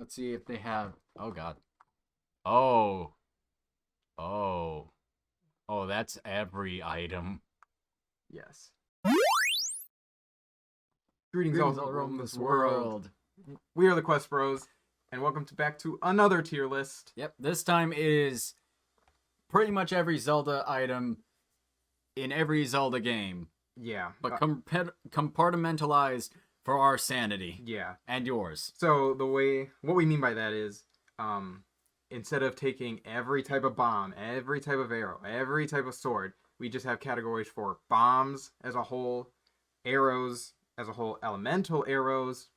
Let's see if they have. Oh God. Oh. Oh. Oh, that's every item. Yes. Greetings all who roam this world. We are the Quest Bros, and welcome back to another tier list. Yep. This time is pretty much every Zelda item in every Zelda game, Yeah. but compartmentalized for our sanity Yeah. and yours. So what we mean by that is, instead of taking every type of bomb, every type of arrow, every type of sword, we just have categories for bombs as a whole, arrows as a whole, elemental arrows,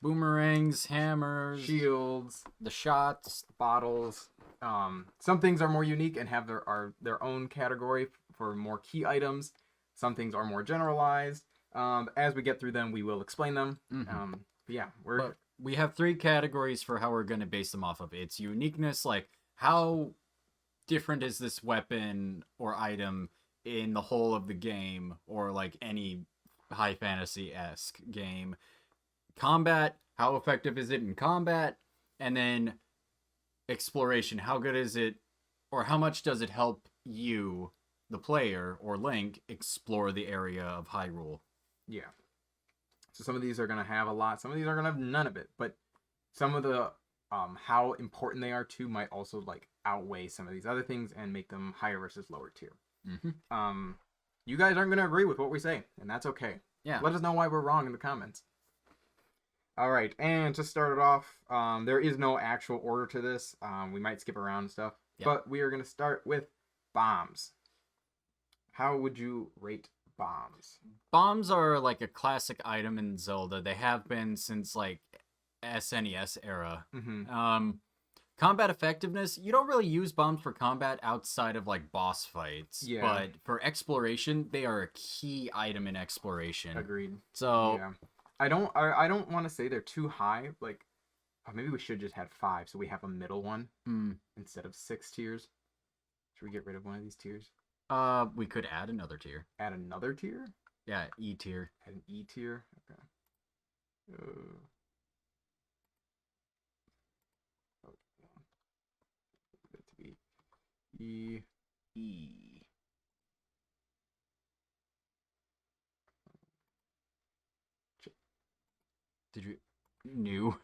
Boomerangs, hammers, shields, the shots. bottles. Some things are more unique and have their own category for more key items. Some things are more generalized. As we get through them, we will explain them. But yeah, But we have three categories for how we're going to base them off of. It's uniqueness, like how different is this weapon or item in the whole of the game, or like any high fantasy-esque game. Combat, how effective is it in combat? And then exploration, how good is it, or how much does it help you, the player, or Link, explore the area of Hyrule? Yeah. So some of these are gonna have a lot. Some of these are gonna have none of it. But some of the how important they are too might also like outweigh some of these other things and make them higher versus lower tier. You guys aren't gonna agree with what we say, and that's okay. Yeah. Let us know why we're wrong in the comments. All right, and to start it off, there is no actual order to this. We might skip around and stuff, but we are gonna start with bombs. How would you rate bombs? Bombs are like a classic item in Zelda. They have been since like SNES era. Combat effectiveness, you don't really use bombs for combat outside of like boss fights. Yeah. But for exploration, they are a key item in exploration. Agreed. So yeah. I don't want to say they're too high. Like, maybe we should just have 5 so we have a middle one instead of 6 tiers. Should we get rid of one of these tiers? We could add another tier. Add another tier? Yeah, E tier. Add an E tier. Okay. That to be E. Did you new?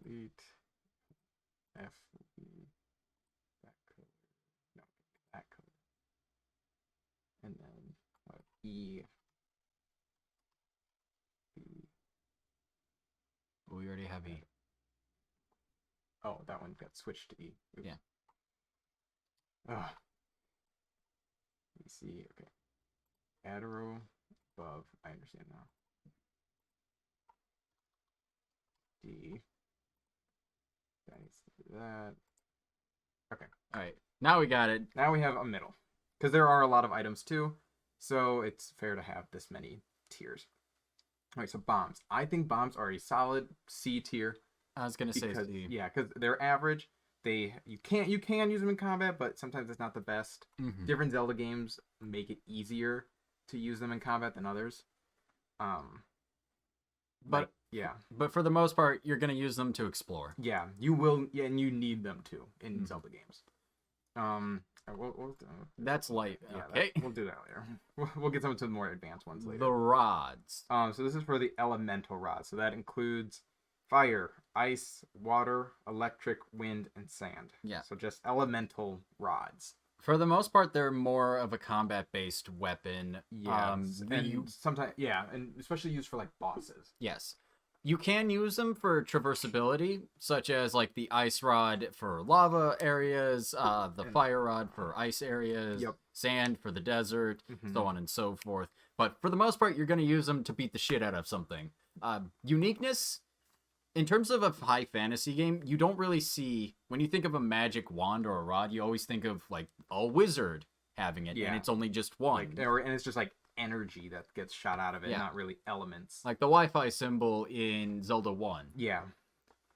Delete. F. That color. No, that color. And then E. B. We already have E. Oh, that one got switched to E. Oops. Yeah. Let me see. Okay. Add a row above. I understand now. D. That needs to do that. Okay. All right. Now we got it. Now we have a middle. Because there are a lot of items too. So it's fair to have this many tiers. All right. So bombs. I think bombs are a solid C tier. I was gonna say C. Yeah, because they're average. You can use them in combat, but sometimes it's not the best. Different Zelda games make it easier to use them in combat than others. But for the most part, you're gonna use them to explore. Yeah, you will. Yeah, and you need them to in Zelda games. That's light. Yeah, okay. We'll do that later. We'll get some to the more advanced ones later. The rods. So this is for the elemental rods. So that includes fire, ice, water, electric, wind, and sand. Yeah. So just elemental rods. For the most part, they're more of a combat-based weapon. Yeah. Sometimes, and especially used for like bosses. Yes. You can use them for traversability, such as like the ice rod for lava areas, the fire rod for ice areas, sand for the desert, so on and so forth. But for the most part, you're going to use them to beat the shit out of something. Uniqueness, in terms of a high fantasy game, you don't really see, when you think of a magic wand or a rod, you always think of like a wizard having it, and it's only just one. And it's just like energy that gets shot out of it, not really elements. Like the Wi-Fi symbol in Zelda 1. Yeah.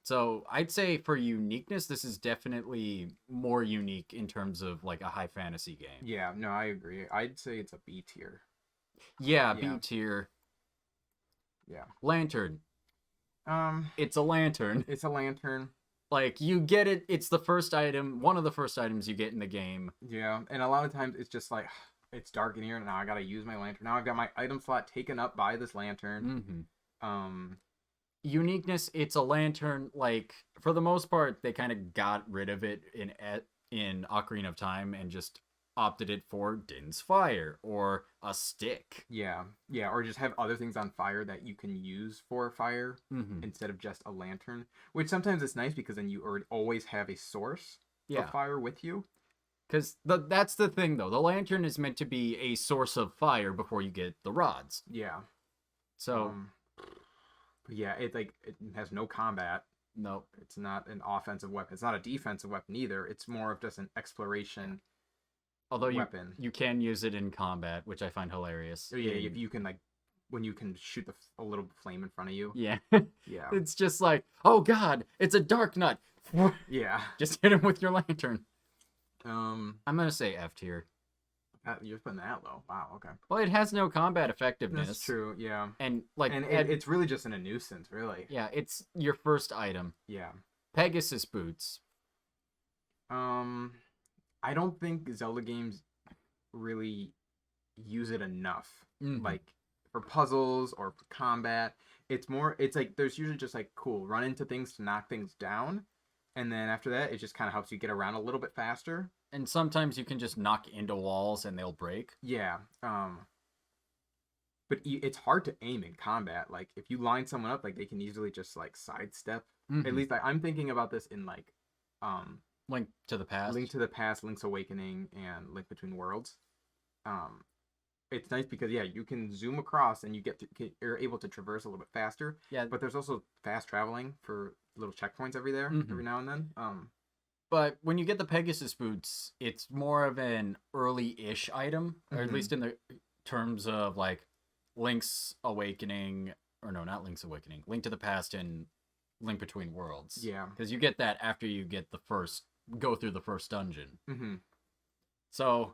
So I'd say for uniqueness, this is definitely more unique in terms of like a high fantasy game. Yeah, no, I agree. I'd say it's a B tier. Yeah, B tier. Yeah. Lantern. Um, It's a lantern. it's a lantern. Like, you get it. It's the first item. One of the first items you get in the game. Yeah, and a lot of times it's just like it's dark in here, and now I gotta use my lantern. Now I've got my item slot taken up by this lantern. Um, Uniqueness. It's a lantern. Like, for the most part, they kind of got rid of it in Ocarina of Time and just opted it for Din's Fire or a stick. yeah, or just have other things on fire that you can use for fire instead of just a lantern. Which sometimes it's nice because then you always have a source of fire with you. Because that's the thing, though. The lantern is meant to be a source of fire before you get the rods. Yeah. So, but yeah, it has no combat. no. It's not an offensive weapon. It's not a defensive weapon either. It's more of just an exploration. Although weapon. You can use it in combat, which I find hilarious. Oh, yeah, if you can when you can shoot a little flame in front of you. Yeah. Yeah. It's just like, oh god, it's a dark nut. Yeah. Just hit him with your lantern. I'm gonna say F tier. You're putting that low. Wow. Okay. Well, it has no combat effectiveness. That's true. Yeah. And it's really just a nuisance, really. Yeah, it's your first item. Yeah. Pegasus boots. I don't think Zelda games really use it enough. Like for puzzles or for combat, it's like there's usually just like cool, run into things to knock things down, and then after that it just kind of helps you get around a little bit faster. And sometimes you can just knock into walls and they'll break. Yeah. But it's hard to aim in combat. Like if you line someone up, like they can easily just like sidestep. At least I'm thinking about this in like Link to the Past. Link's Awakening, and Link Between Worlds. It's nice because you can zoom across and you're able to traverse a little bit faster. Yeah. But there's also fast traveling for little checkpoints every now and then. But when you get the Pegasus boots, it's more of an early-ish item, or at least in the terms of like Link's Awakening, or no, not Link's Awakening, Link to the Past and Link Between Worlds. Yeah. Because you get that after you go through the first dungeon. So,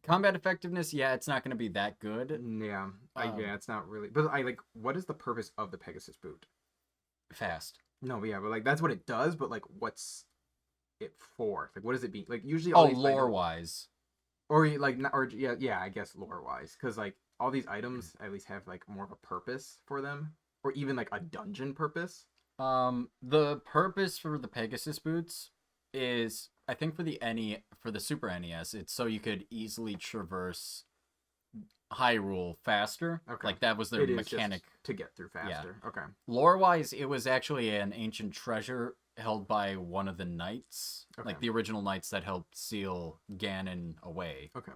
combat effectiveness, it's not going to be that good. Yeah. It's not really. But what is the purpose of the Pegasus boot? Fast. No, yeah, but like that's what it does. But like, what's it for? Like, what does it be? Like usually, lore wise, or like, I guess lore wise, because like all these items at least have like more of a purpose for them, or even like a dungeon purpose. The purpose for the Pegasus boots is, I think for the Super NES, it's so you could easily traverse Hyrule faster. Okay. Like that was their mechanic to get through faster. Yeah. Okay. Lore wise, it was actually an ancient treasure held by one of the knights, like the original knights that helped seal Ganon away. Okay.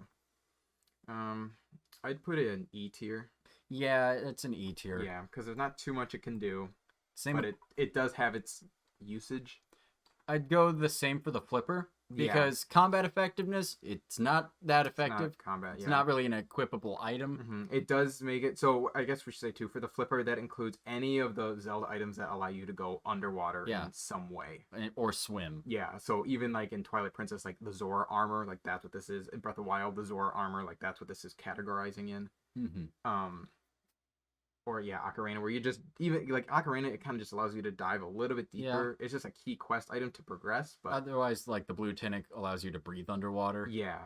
I'd put it in E tier. Yeah, it's an E tier. Yeah, because there's not too much it can do. Same, but it does have its usage. I'd go the same for the flipper because combat effectiveness, it's not that effective. It's not combat. It's not really an equipable item. It does make it so. I guess we should say too, for the flipper, that includes any of the Zelda items that allow you to go underwater in some way or swim. Yeah. So even like in Twilight Princess, like the Zora armor, like that's what this is. In Breath of the Wild, the Zora armor, like that's what this is categorizing in. Or Ocarina, where you just even like Ocarina, it kind of just allows you to dive a little bit deeper. It's just a key quest item to progress, but otherwise, like the blue tunic allows you to breathe underwater. Yeah,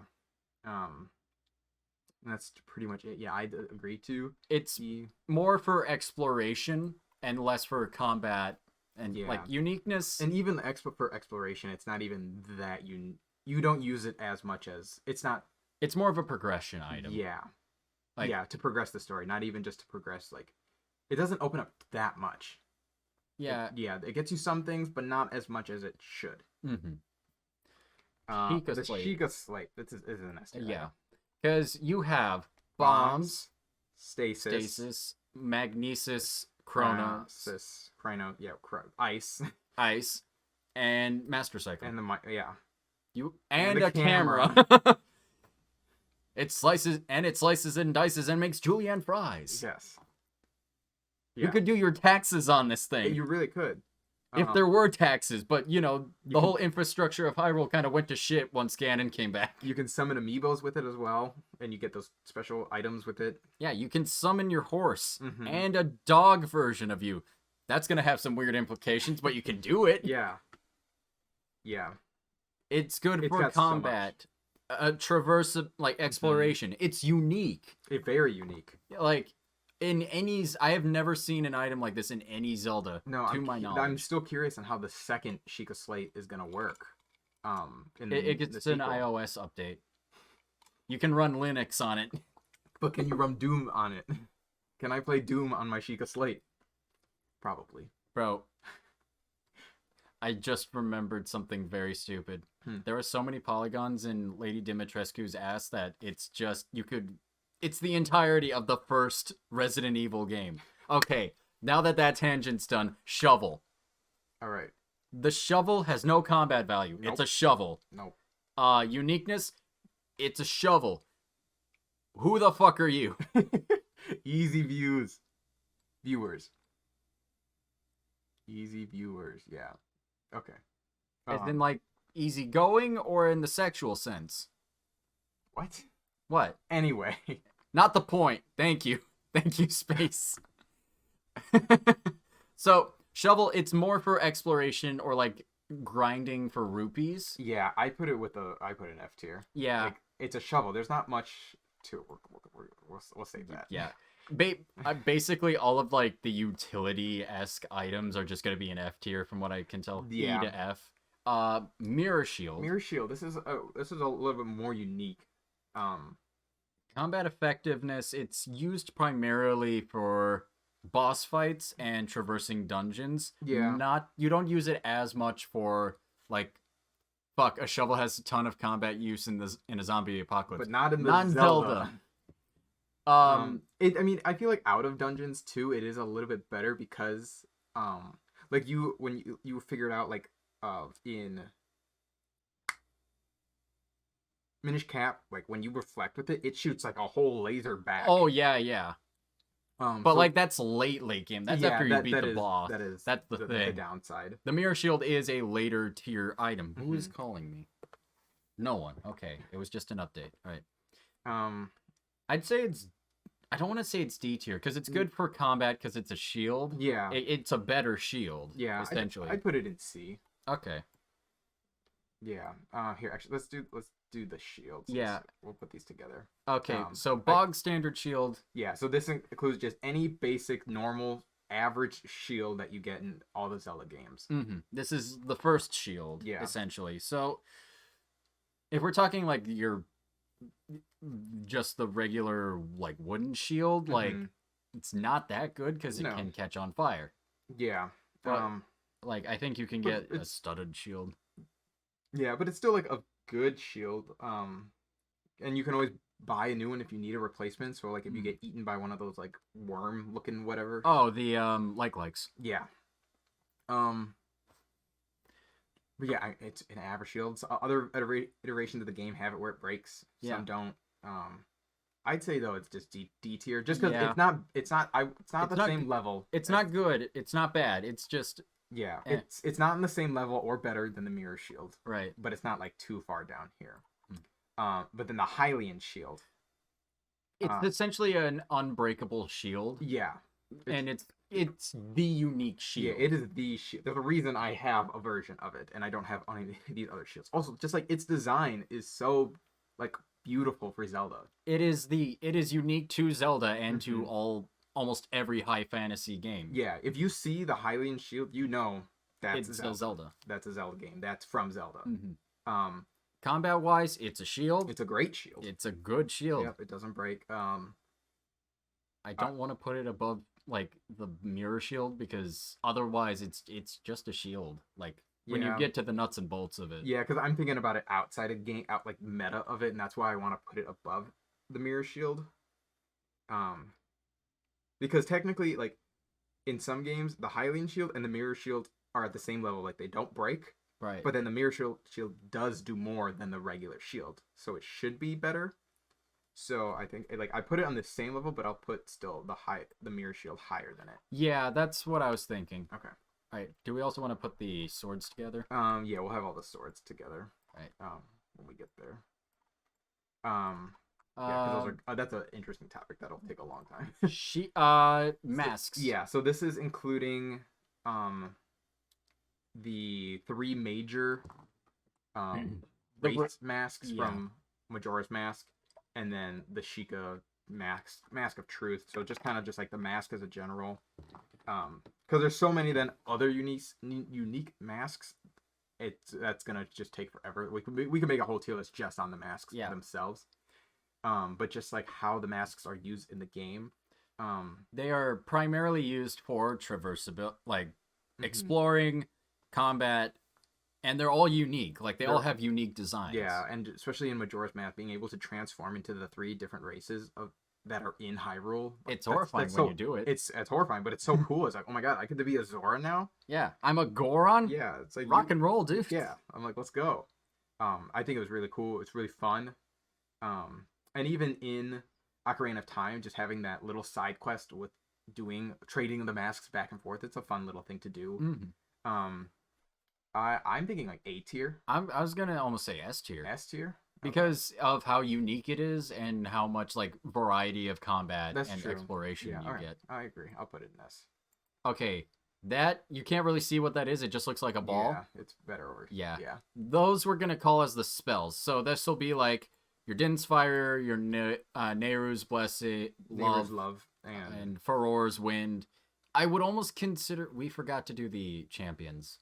that's pretty much it. Yeah, I agree too. It's more for exploration and less for combat and like uniqueness. And even for exploration, it's not even that you don't use it as much as it's not. It's more of a progression item. Yeah. To progress the story, not even just to progress, like, it doesn't open up that much. Yeah. It gets you some things, but not as much as it should. The Sheikah Slate, this is an S tier. Yeah. Because you have bombs, stasis, magnesis, chrono, ice, and master cycle. And and a camera. It slices and dices and makes julienne fries. Yes. You could do your taxes on this thing. You really could. If there were taxes, but you know, You the can- whole infrastructure of Hyrule kind of went to shit once Ganon came back. You can summon amiibos with it as well, and you get those special items with it. Yeah, you can summon your horse Mhm. and a dog version of you. That's gonna have some weird implications, but you can do it. Yeah. Yeah. It's good It's for got so much. combat, traverse, like exploration. It's unique. It's very unique. Like in any, I have never seen an item like this in any Zelda. No, to my knowledge, I'm still curious on how the second Sheikah Slate is gonna work. it gets an iOS update. You can run Linux on it. But can you run Doom on it? Can I play Doom on my Sheikah Slate? Probably. Bro, I just remembered something very stupid. There are so many polygons in Lady Dimitrescu's ass that it's just, it's the entirety of the first Resident Evil game. Okay, now that tangent's done, shovel. All right. The shovel has no combat value. Nope. It's a shovel. Nope. Uniqueness, it's a shovel. Who the fuck are you? Easy views. Viewers. Easy viewers. Yeah. Okay. As in, like, easygoing or in the sexual sense? What? What? Anyway. Not the point. Thank you. Thank you, Space. So, shovel, it's more for exploration or, like, grinding for rupees. Yeah, I put an F tier. Yeah. Like, it's a shovel. There's not much to it. We'll save that. Yeah. Basically, all of, like, the utility-esque items are just going to be an F tier from what I can tell. Yeah. E to F. Mirror Shield. Mirror Shield. This is a little bit more unique. Combat effectiveness, it's used primarily for boss fights and traversing dungeons. Yeah. You don't use it as much for, like, a shovel has a ton of combat use in a zombie apocalypse. But not in the Non-Zelda. I feel like out of dungeons too, it is a little bit better because like when you figured out like in Minish Cap, like when you reflect with it, it shoots like a whole laser back. Oh yeah. But so, like that's late game. That's after you beat the boss. That's the thing. The downside. The Mirror Shield is a later tier item. Who is calling me? No one. Okay, it was just an update. All right. I'd say I don't want to say it's D tier because it's good for combat because it's a shield. Yeah. It's a better shield. Yeah. Essentially. I'd put it in C. Okay. Yeah. Here, actually, let's do the shields. Yeah. We'll put these together. Okay. So bog standard shield. Yeah. So this includes just any basic, normal, average shield that you get in all the Zelda games. Mm-hmm. This is the first shield. Yeah. Essentially. So if we're talking like just the regular like wooden shield, like it's not that good because it can catch on fire. Yeah. But, like I think you can get a studded shield. Yeah, but it's still like a good shield. And you can always buy a new one if you need a replacement. So like if you get eaten by one of those like worm looking whatever. Oh, the likes. Yeah. But yeah, it's an average shield. So other iterations of the game have it where it breaks. Some don't. I'd say though it's just D tier, just because it's not the same level. It's not good. It's not bad. It's just it's not on the same level or better than the Mirror Shield. Right. But it's not like too far down here. But then the Hylian Shield. It's essentially an unbreakable shield. Yeah. And it's the unique shield. Yeah, it is the shield. There's a reason I have a version of it, and I don't have any of these other shields. Also, just like its design is so like beautiful for Zelda. It is unique to Zelda and to almost every high fantasy game. Yeah, if you see the Hylian Shield, you know that's a Zelda. That's a Zelda game. That's from Zelda. Combat wise, it's a shield. It's a great shield. It's a good shield. Yep, it doesn't break. I don't want to put it above like the Mirror Shield because otherwise it's just a shield. Like when you get to the nuts and bolts of it. Yeah, because I'm thinking about it outside of game, out like meta of it, and that's why I want to put it above the Mirror Shield. Because technically, like in some games, the Hylian Shield and the Mirror Shield are at the same level. Like they don't break. Right. But then the Mirror Shield does do more than the regular shield, so it should be better. So I think like I put it on the same level, but I'll put still the Mirror Shield higher than it. Yeah, that's what I was thinking. Okay. All right. Do we also want to put the swords together? Yeah, we'll have all the swords together. Right. When we get there. Um, yeah, because those are that's an interesting topic that'll take a long time. Masks. So, yeah, so this is including the three major The wraith masks yeah. from Majora's Mask, and then the Sheikah mask of Truth. So just kind of just like the mask as a general, because there's so many then other unique masks. That's gonna just take forever. We can make a whole tier list just on the masks themselves. But just like how the masks are used in the game. They are primarily used for traversability, like exploring, combat, and they're all unique. Like they're all have unique designs. Yeah, and especially in Majora's Mask, being able to transform into the three different races that are in Hyrule. It's horrifying when you do it. It's horrifying, but it's so cool. It's like, oh my god, I get to be a Zora now. Yeah, I'm a Goron. Yeah, it's like rock and roll, dude. Yeah, I'm like, let's go. I think it was really cool. It's really fun. And even in Ocarina of Time, just having that little side quest with trading the masks back and forth, it's a fun little thing to do. I'm thinking like A tier. I was gonna almost say S tier. S tier. Because of how unique it is and how much like variety of combat and exploration you get. I agree. I'll put it in S. Okay, that you can't really see what that is. It just looks like a ball. Yeah, it's better over. Yeah. Yeah. Those we're gonna call as the spells. So this will be like your Din's Fire, your Nehru's Blessed, Love, and Furor's Wind. I would almost consider we forgot to do the champions.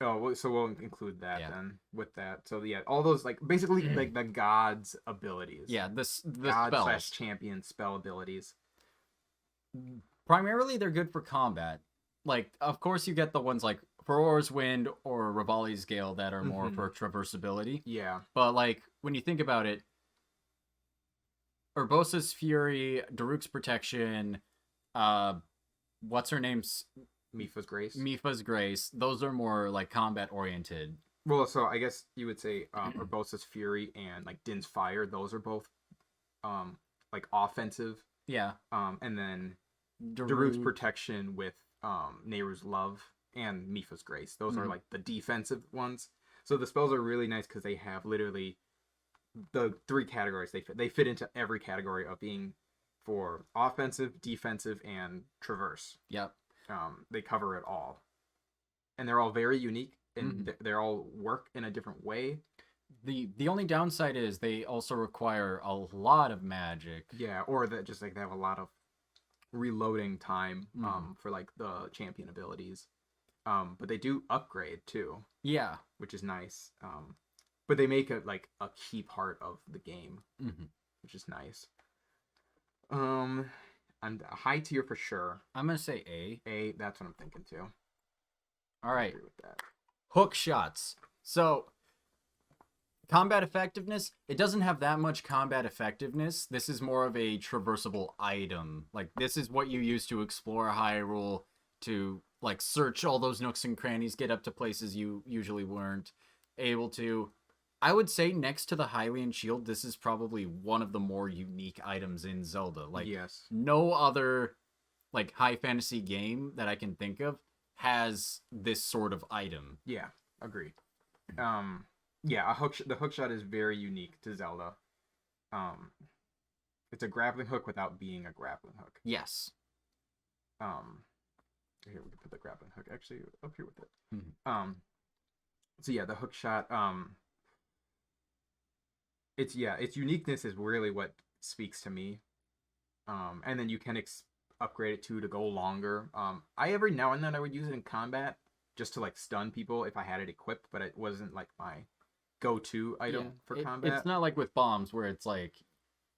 Oh, so we'll include that then with that. So yeah, all those like basically like the gods' abilities. Yeah, the god / champion spell abilities. Primarily, they're good for combat. Like, of course, you get the ones like Furor's Wind or Revali's Gale that are more for traversability. Yeah. But like when you think about it, Urbosa's Fury, Daruk's Protection, what's her name's Mipha's Grace. Those are more like combat oriented. Well, so I guess you would say Urbosa's Fury and like Din's Fire. Those are both like offensive. Yeah. And then Daruk's Protection with Nehru's Love and Mipha's Grace. Those are like the defensive ones. So the spells are really nice because they have literally the three categories. They fit into every category of being for offensive, defensive, and traverse. Yep. They cover it all, and they're all very unique, and they're all work in a different way. The only downside is they also require a lot of magic. Yeah, or that just like they have a lot of reloading time for like the champion abilities. But they do upgrade too. Yeah, which is nice. But they make it like a key part of the game, which is nice. I'm a high tier for sure. I'm gonna say A. A, that's what I'm thinking too. All right. I agree with that. Hookshots. So, combat effectiveness. It doesn't have that much combat effectiveness. This is more of a traversable item. Like this is what you use to explore Hyrule, to like search all those nooks and crannies, get up to places you usually weren't able to. I would say next to the Hylian Shield, this is probably one of the more unique items in Zelda. Like, no other like high fantasy game that I can think of has this sort of item. Yeah, agreed. Yeah, the hookshot is very unique to Zelda. It's a grappling hook without being a grappling hook. Yes. Here we can put the grappling hook actually up here with it. So yeah, the hookshot. Its uniqueness is really what speaks to me. And then you can upgrade it to go longer. I every now and then I would use it in combat just to like stun people if I had it equipped, but it wasn't like my go-to item for combat. It's not like with bombs where it's like,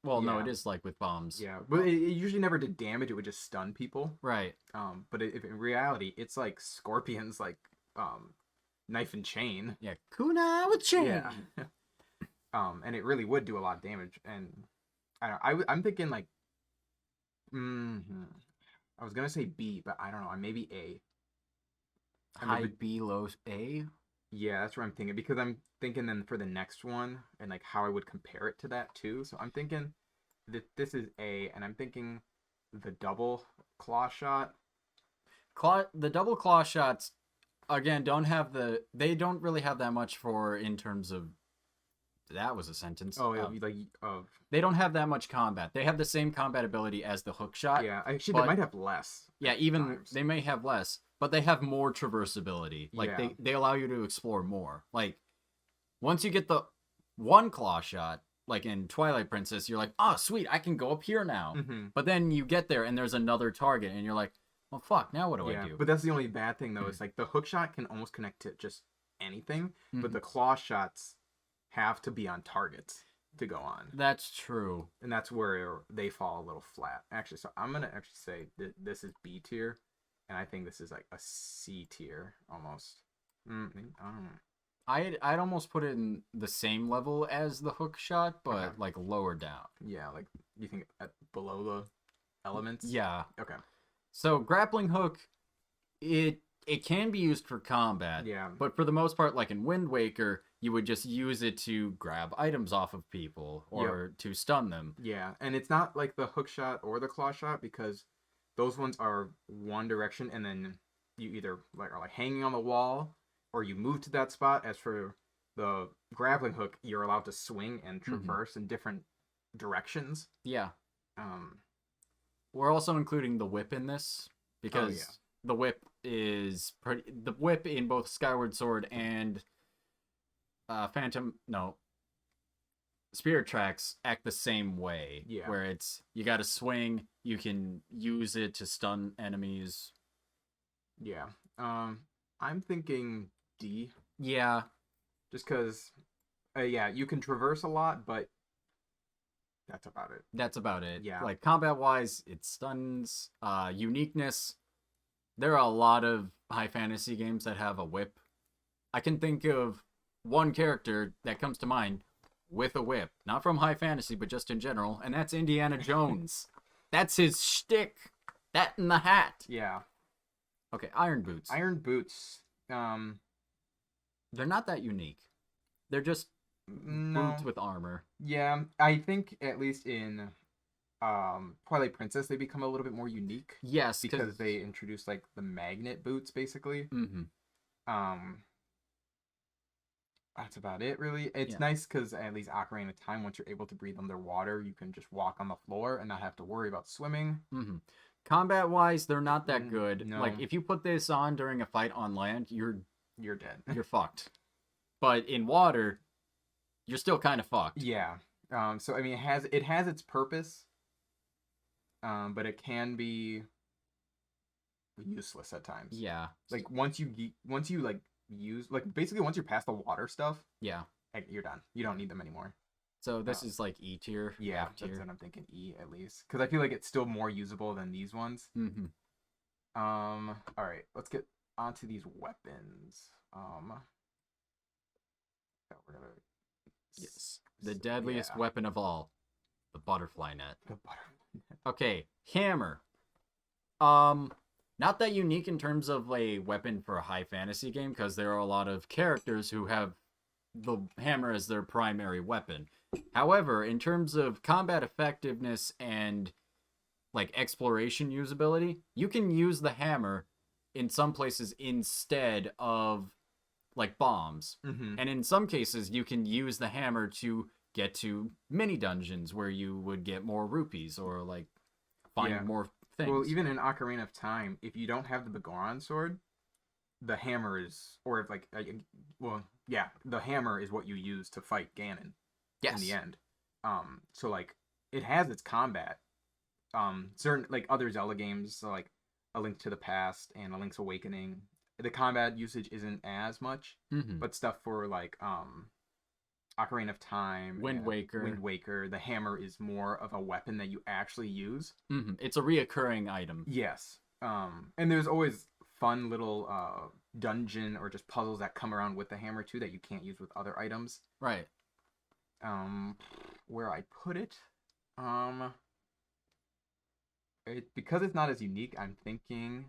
well, no, it is like with bombs. Yeah, but it usually never did damage. It would just stun people. Right. But if in reality, it's like scorpions, like knife and chain. Yeah, kunai with chain. Yeah. And it really would do a lot of damage. And I'm thinking like, I was gonna say B, but I don't know. Maybe A. High B, low A. Yeah, that's what I'm thinking, because I'm thinking then for the next one and like how I would compare it to that too. So I'm thinking that this is A, and I'm thinking the double claw shot. the double claw shots again they don't really have that much for in terms of that was a sentence. Oh, like they don't have that much combat. They have the same combat ability as the hook shot. yeah. Actually, but, they might have less. Yeah, even they may have less, but they have more traversability. Like Yeah. they allow you to explore more. Like once you get the one claw shot, like in Twilight Princess, you're like, oh sweet, I can go up here now. Mm-hmm. But then you get there and there's another target, and you're like, well, fuck, now what do I do? But that's the only bad thing though. Is like the hook shot can almost connect to just anything, but Mhm. the claw shots have to be on targets to go on. That's true. And that's where they fall a little flat. Actually, so I'm gonna actually say this is B tier, and I think this is like a C tier almost. I don't know. I'd almost put it in the same level as the hook shot, but Okay. like lower down. Yeah, like you think below the elements. Yeah. Okay. So grappling hook, it can be used for combat. Yeah. But for the most part, like in Wind Waker, you would just use it to grab items off of people or to stun them. Yeah, and it's not like the hook shot or the claw shot because those ones are one direction, and then you either like are like hanging on the wall or you move to that spot. As for the grappling hook, you're allowed to swing and traverse in different directions. Yeah. Um, We're also including the whip in this because the whip is the whip in both Skyward Sword and Spirit Tracks act the same way. Yeah. Where it's you got to swing, you can use it to stun enemies. yeah. I'm thinking D. Yeah. Just because, yeah, you can traverse a lot, but that's about it. That's about it. Yeah. Like combat wise, it stuns. Uniqueness. There are a lot of high fantasy games that have a whip. I can think of one character that comes to mind with a whip. Not from high fantasy, but just in general, and that's Indiana Jones. That's his shtick. That and the hat. Yeah. Okay, Iron Boots. Iron Boots. They're not that unique. They're just boots with armor. Yeah, I think at least in Twilight Princess they become a little bit more unique. Yes, because they introduce like the magnet boots basically. Mm-hmm. That's about it really. It's nice because at least Ocarina of Time, once you're able to breathe underwater, you can just walk on the floor and not have to worry about swimming. Mm-hmm. Combat wise, they're not that good. No. Like if you put this on during a fight on land, you're dead. You're fucked. But in water, you're still kind of fucked. Yeah. So I mean, it has its purpose, but it can be useless at times. Yeah. Like once you like use like basically once you're past the water stuff. Yeah. Like, you're done. You don't need them anymore. So this is like E tier. Yeah, that's what I'm thinking. E at least because I feel like it's still more usable than these ones. Mm-hmm. All right, let's get onto these weapons. We're gonna. Yes. The deadliest weapon of all, the butterfly net. The butterfly net. Okay, hammer. Not that unique in terms of a weapon for a high fantasy game because there are a lot of characters who have the hammer as their primary weapon. However, in terms of combat effectiveness and like exploration usability, you can use the hammer in some places instead of like bombs. Mm-hmm. And in some cases, you can use the hammer to get to mini dungeons where you would get more rupees or like find more things. Well, even in Ocarina of Time, if you don't have the Begoron sword, the hammer is, or if like, the hammer is what you use to fight Ganon. Yes. In the end. So like it has its combat. Certain like other Zelda games, so like A Link to the Past and A Link's Awakening, the combat usage isn't as much, but stuff for like Ocarina of Time, Wind Waker, the hammer is more of a weapon that you actually use. It's a reoccurring item. Yes. And there's always fun little dungeon or just puzzles that come around with the hammer too that you can't use with other items. Right. Where I put it, because it's not as unique, I'm thinking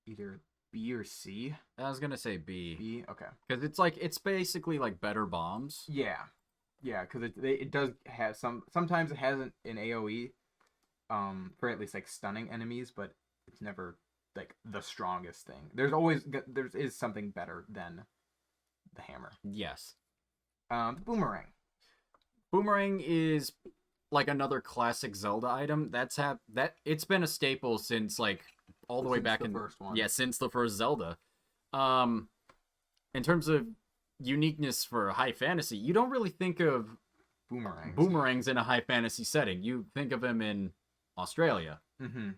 either B or C. I was gonna say B. B, okay. Because it's basically like better bombs. Yeah, because it does have sometimes it has an AOE, for at least like stunning enemies, but it's never like the strongest thing. There is something better than the hammer. Yes. The boomerang. Boomerang is like another classic Zelda item. That it's been a staple since like all the way Since back the in first one. yeah, since the first Zelda. In terms of uniqueness for high fantasy, you don't really think of boomerangs in a high fantasy setting. You think of them in Australia. Mm-hmm.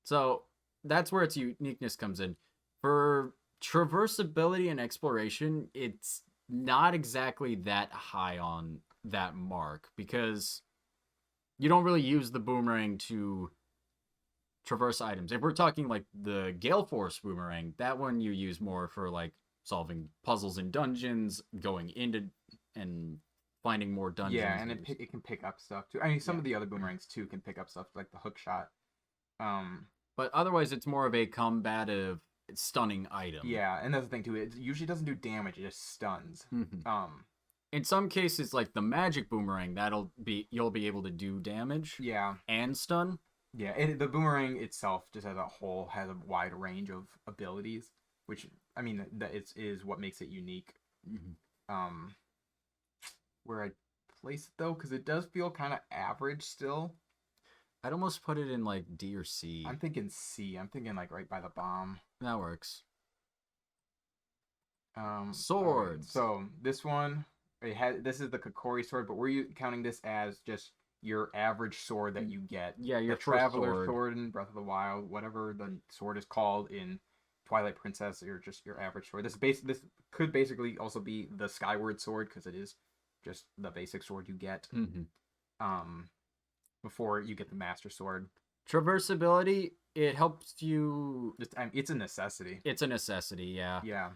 So that's where its uniqueness comes in. For traversability and exploration, it's not exactly that high on that mark because you don't really use the boomerang to traverse items. If we're talking like the Gale Force boomerang, that one you use more for like solving puzzles in dungeons, going into and finding more dungeons. Yeah, and it can pick up stuff too. I mean, some of the other boomerangs too can pick up stuff like the hook shot. But otherwise, it's more of a combative, stunning item. Yeah, and that's the thing too. It usually doesn't do damage; it just stuns. In some cases, like the magic boomerang, you'll be able to do damage. Yeah, and stun. Yeah, the boomerang itself just as a whole has a wide range of abilities, which I mean that is what makes it unique. Mm-hmm. Where I place it though, because it does feel kind of average still. I'd almost put it in like D or C. I'm thinking C. I'm thinking like right by the bomb. That works. Swords. So this one, this is the Kokori sword, but we're counting this as just your average sword that you get. Yeah, your the Traveler sword in Breath of the Wild, whatever the sword is called in Twilight Princess, or just your average sword. This could basically also be the Skyward sword because it is just the basic sword you get. Before you get the Master Sword. Traversability, it helps you. It's a necessity. It's a necessity, yeah. Yeah.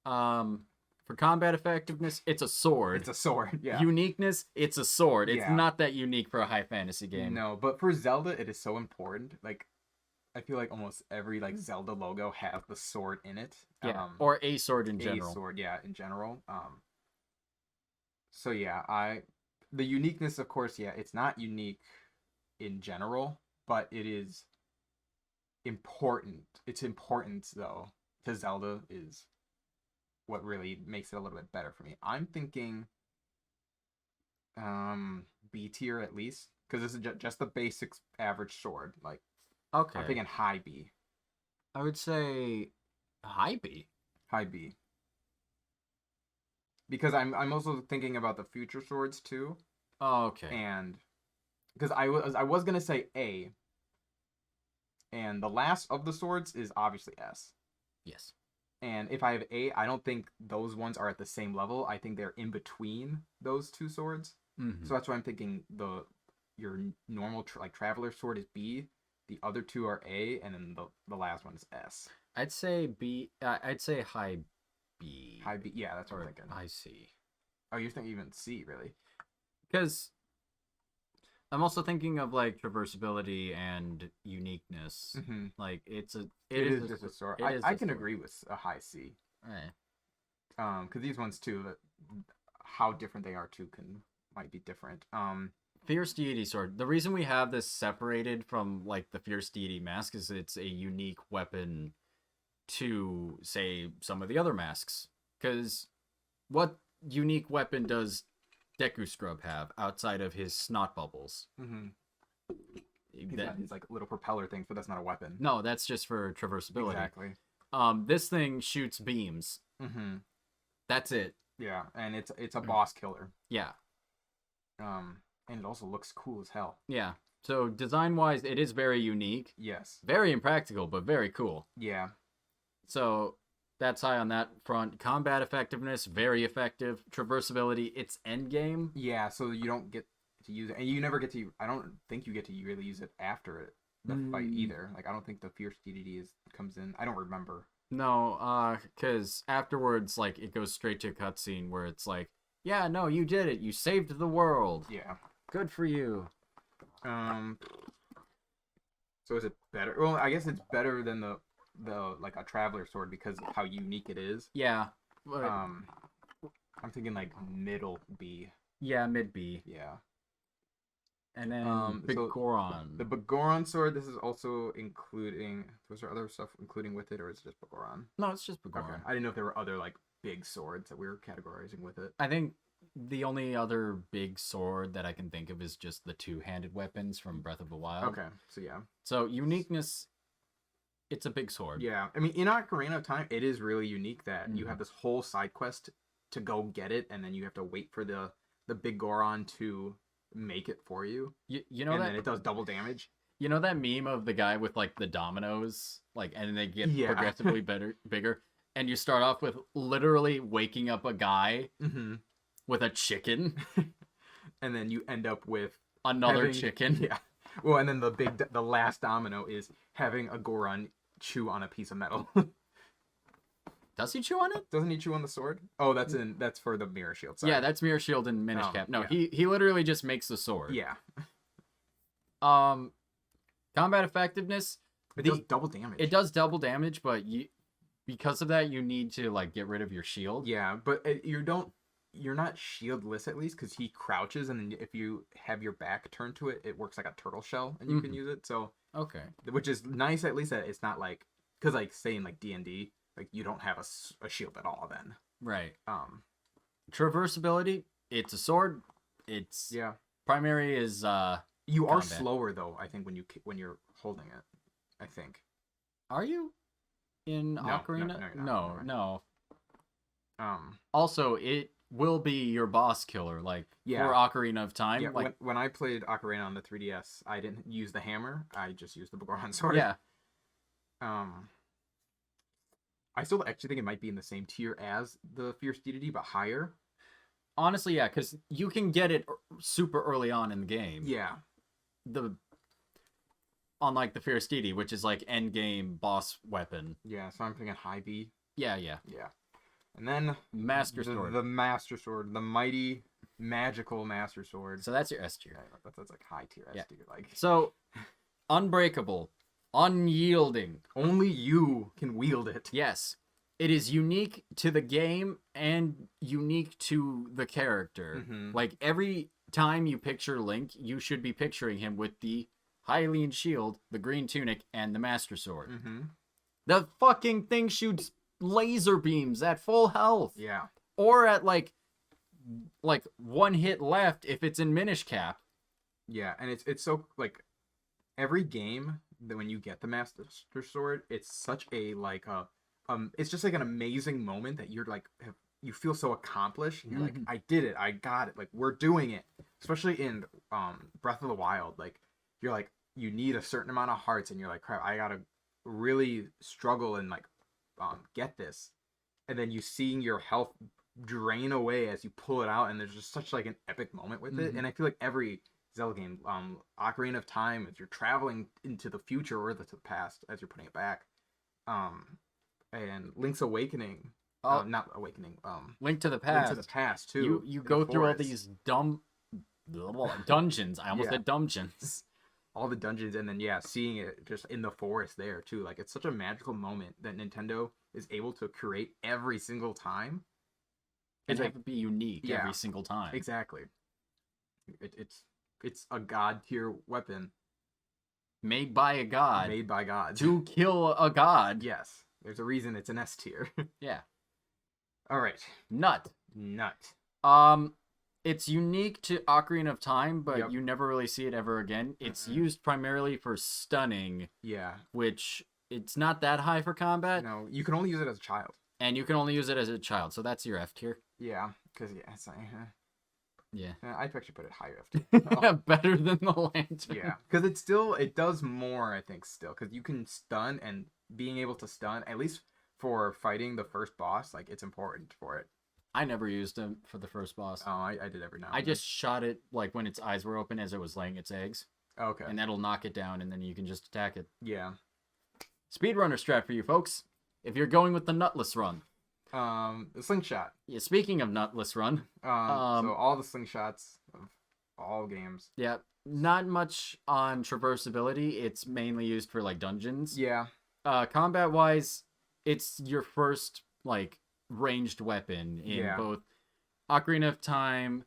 For combat effectiveness, it's a sword. It's a sword, yeah. Uniqueness, it's a sword. It's not that unique for a high fantasy game. No, but for Zelda, it is so important. Like, I feel like almost every like Zelda logo has the sword in it. Yeah, or a sword in general. A sword, yeah, in general. So yeah, the uniqueness, of course, yeah, it's not unique in general, but it is important. Its importance, though, to Zelda is what really makes it a little bit better for me. I'm thinking B tier at least, because this is just the basic average sword. Like, okay, I'm thinking high B. I would say high B. High B. Because I'm also thinking about the future swords too. Oh, okay. And because I was gonna say A. And the last of the swords is obviously S. Yes. And if I have A, I don't think those ones are at the same level. I think they're in between those two swords. Mm-hmm. So that's why I'm thinking your normal Traveler sword is B. The other two are A, and then the last one is S. I'd say B. I'd say high B. High B. Yeah, that's what I'm thinking. High C. Oh, you're thinking even C, really? Because I'm also thinking of like traversability and uniqueness. Mm-hmm. Like it is just a sword. I can agree with a high C. Right. Because these ones too, how different they are too might be different. Fierce Deity Sword. The reason we have this separated from like the Fierce Deity mask is it's a unique weapon to say some of the other masks. Because what unique weapon does Deku Scrub have outside of his snot bubbles? Mm-hmm. He's like little propeller things, but that's not a weapon. No, that's just for traversability. Exactly. This thing shoots beams. Mm-hmm. That's it. Yeah, and it's a boss killer. Yeah. And it also looks cool as hell. Yeah. So design-wise, it is very unique. Yes. Very impractical, but very cool. Yeah. So that's high on that front. Combat effectiveness, very effective. Traversability, it's endgame. Yeah, so you don't get to use it, and you never get to. I don't think you get to really use it after the fight either. Like I don't think the Fierce DDD comes in. I don't remember. No, because afterwards, like it goes straight to a cutscene where it's like, yeah, no, you did it. You saved the world. Yeah. Good for you. So is it better? Well, I guess it's better than the like a Traveler sword because of how unique it is. Yeah. But... I'm thinking like middle B. Yeah, mid B. Yeah. And then Big So Goron. the Begoron sword. This is also including. Was there other stuff including with it, or is it just Begoron? No, it's just Big Okay, Goron. I didn't know if there were other like big swords that we were categorizing with it. I think the only other big sword that I can think of is just the two-handed weapons from Breath of the Wild. Okay, so yeah. So uniqueness, it's a big sword. Yeah, I mean, in Ocarina of Time, it is really unique that you Mhm. have this whole side quest to go get it, and then you have to wait for the big Goron to make it for you, You know and that then it does double damage. you know that meme of the guy with like the dominoes, like, and they get Yeah. progressively bigger, and you start off with literally waking up a guy Mm-hmm. with a chicken, And then you end up with another having- chicken. Yeah. Well, and then the last domino is having a Goron chew on a piece of metal. Does he chew on it? Doesn't he chew on the sword? Oh, that's for the mirror shield. Sorry. Yeah, that's Mirror Shield and Minish Cap. No, yeah. he literally just makes the sword. Yeah. Combat effectiveness. It does double damage. It does double damage, but because of that, you need to like get rid of your shield. Yeah, but you're not shieldless at least because he crouches, and then if you have your back turned to it, it works like a turtle shell, and you can use it. So, Okay. which is nice at least that it's not like because like say in like D&D, like you don't have a shield at all. Then Right. um Traversability. It's a sword. It's yeah, primary is you are combat. slower though. I think when you're holding it, I think. Are you in Ocarina? you're not. No. Um Also, it will be your boss killer, like Yeah. for Ocarina of Time. yeah, like when I played Ocarina on the 3DS, I didn't use the hammer. I just used the Begoron sword. yeah. I still actually think it might be in the same tier as the Fierce Deity, but higher. Honestly, yeah, because you can get it super early on in the game. Yeah. Unlike the Fierce Deity, which is like end game boss weapon. Yeah, so I'm thinking high B. Yeah. Yeah. And then Master Sword. The Master Sword, the mighty magical Master Sword. So that's your S tier. Yeah, that's like high tier S tier. Like So, unbreakable, unyielding. only you can wield it. Yes, it is unique to the game and unique to the character. Mhm. Like every time you picture Link, you should be picturing him with the Hylian shield, the green tunic, and the Master Sword. Mm-hmm. The fucking thing shoots laser beams at full health, Yeah. or at like one hit left if it's in Minish Cap. Yeah, and it's so like every game that when you get the Master Sword, it's such a like it's just like an amazing moment that you're like you feel so accomplished. And you're like, I did it, I got it. Like we're doing it. Especially in Breath of the Wild, like you're like you need a certain amount of hearts, and you're like, crap, I gotta really struggle and like get this, and then you seeing your health drain away as you pull it out, and there's just such like an epic moment with it. And I feel like every Zelda game, Ocarina of Time, as you're traveling into the future or to the past as you're putting it back, and Link's Awakening, not Awakening, Link to the Link Past. to the Past too. You in go the through all forest. these dungeons. I almost Yeah. said dungeons. All the dungeons, and then seeing it just in the forest there too. Like it's such a magical moment that Nintendo is able to create every single time. And It's have it be unique Yeah. every single time. Exactly. It's a god tier weapon Made by a god made by gods. to kill a god. Yes, there's a reason it's an S tier. Yeah. All right, Nut. nut. It's unique to Ocarina of Time, but Yep. you never really see it ever again. It's used primarily for stunning, Yeah. which it's not that high for combat, No, you can only use it as a child. and you can only use it as a child. So that's your F tier. Yeah, because it's like, Yeah. I'd actually put it higher up. Too. Better than the lantern. Yeah, because it does more, I think, still, because you can stun, and being able to stun, at least for fighting the first boss, like it's important for it. I never used him for the first boss. Oh, I did every now. I and just shot it like when its eyes were open as it was laying its eggs, then. Okay. and that'll knock it down, and then you can just attack it. Yeah. Speedrunner strat for you folks. If you're going with the nutless run. The slingshot. Yeah, speaking of nutless run, So all the slingshots of all games. yeah, not much on traversability. It's mainly used for like dungeons. Yeah. Combat wise, it's your first like ranged weapon in Yeah. both Ocarina of Time,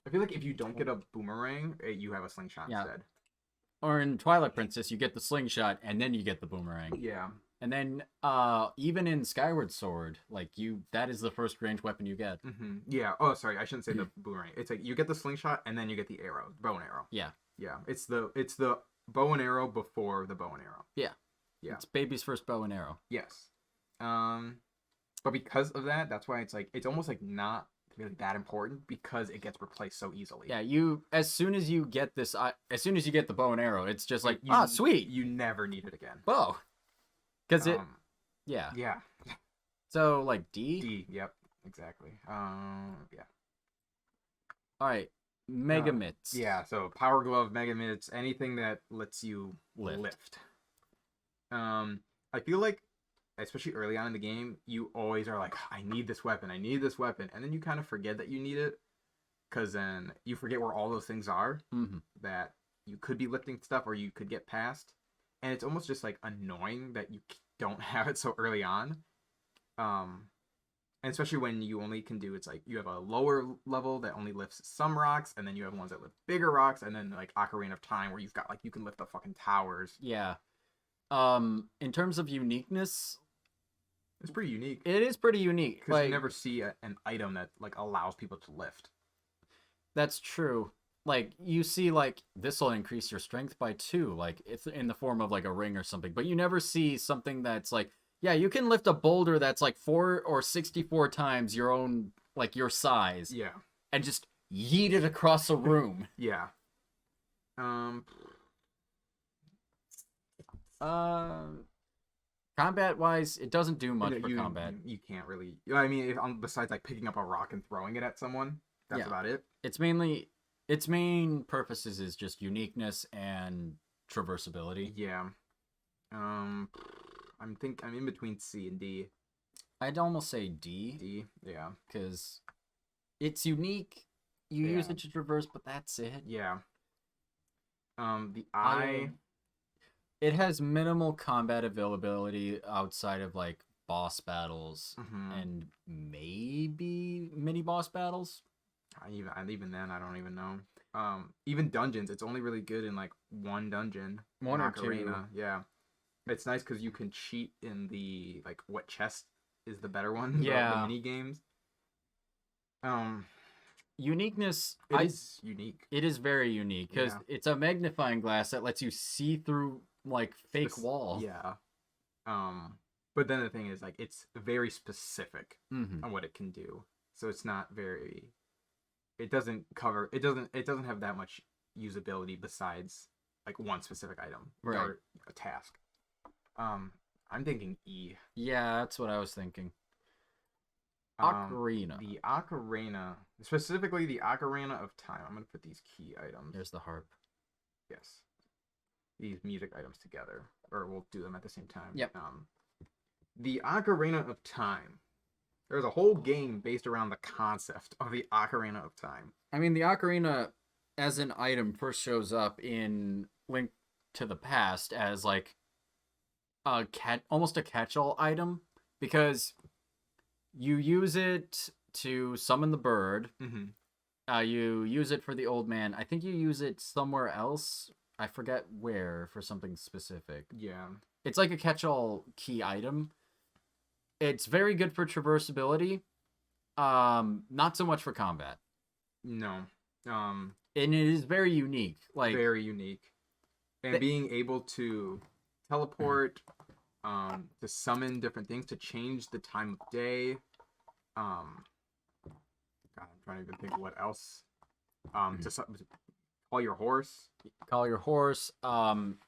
I feel like if you don't get a boomerang, you have a slingshot Yeah. instead. Or in Twilight Princess, you get the slingshot and then you get the boomerang. Yeah. And then even in Skyward Sword, like that is the first ranged weapon you get. Yeah. Oh, sorry, I shouldn't say the boomerang. It's like you get the slingshot and then you get the arrow, bow and arrow. Yeah. Yeah. It's the bow and arrow before the bow and arrow. Yeah. Yeah. It's baby's first bow and arrow. Yes. But because of that, that's why it's like it's almost like not really that important because it gets replaced so easily. Yeah, as soon as you get the bow and arrow, it's just like, you, sweet. You never need it again. Bow. Because yeah. Yeah. So like D? D, yep, exactly. Yeah. Alright. Mega Mitts. Yeah, so Power Glove, Mega Mitts, anything that lets you lift. I feel like, especially early on in the game, you always are like, I need this weapon, and then you kind of forget that you need it, because then you forget where all those things are, that you could be lifting stuff, or you could get past, and it's almost just, like, annoying that you don't have it so early on, and especially when you only can do, it's like, you have a lower level that only lifts some rocks, and then you have ones that lift bigger rocks, and then, like, Ocarina of Time, where you've got, like, you can lift the fucking towers. Yeah. In terms of uniqueness, it's pretty unique. It is pretty unique. Because like, you never see an item that, like, allows people to lift. That's true. Like, you see, like, this will increase your strength by 2. Like, it's in the form of, like, a ring or something. But you never see something that's, like, yeah, you can lift a boulder that's, like, 4 or 64 times your own, like, your size. Yeah. And just yeet it across a room. Yeah. Combat-wise, it doesn't do much for combat. You can't really... I mean, besides, like, picking up a rock and throwing it at someone, that's about it. It's mainly... Its main purposes is just uniqueness and traversability. Yeah. I'm in between C and D. I'd almost say D. D, yeah. Because it's unique. You use it to traverse, but that's it. Yeah. The I... It has minimal combat availability outside of, like, boss battles and maybe mini-boss battles. Even then, I don't even know. Even dungeons, it's only really good in, like, one dungeon. One or Ocarina. 2. Yeah. It's nice because you can cheat in the, like, what chest is the better one. Yeah. The mini games. Uniqueness. It is unique. It is very unique because it's a magnifying glass that lets you see through, like, fake wall. Yeah. But then the thing is, like, it's very specific on what it can do. So it's not very... It doesn't have that much usability besides, like, one specific item or a task. I'm thinking E. Yeah, that's what I was thinking. Ocarina. The Ocarina, specifically the Ocarina of Time. I'm gonna put these key items. There's the harp. Yes. These music items together, or we'll do them at the same time. Yep. The Ocarina of Time. There's a whole game based around the concept of the Ocarina of Time. I mean, the Ocarina as an item first shows up in Link to the Past as, like, almost a catch-all item, because you use it to summon the bird. You use it for the old man. I think you use it somewhere else. I forget where, for something specific. Yeah. It's like a catch-all key item. It's very good for traversability. Not so much for combat. No. And it is very unique. Like, very unique. And being able to teleport, to summon different things, to change the time of day. God, I'm trying to even think what else. To call your horse. Call your horse.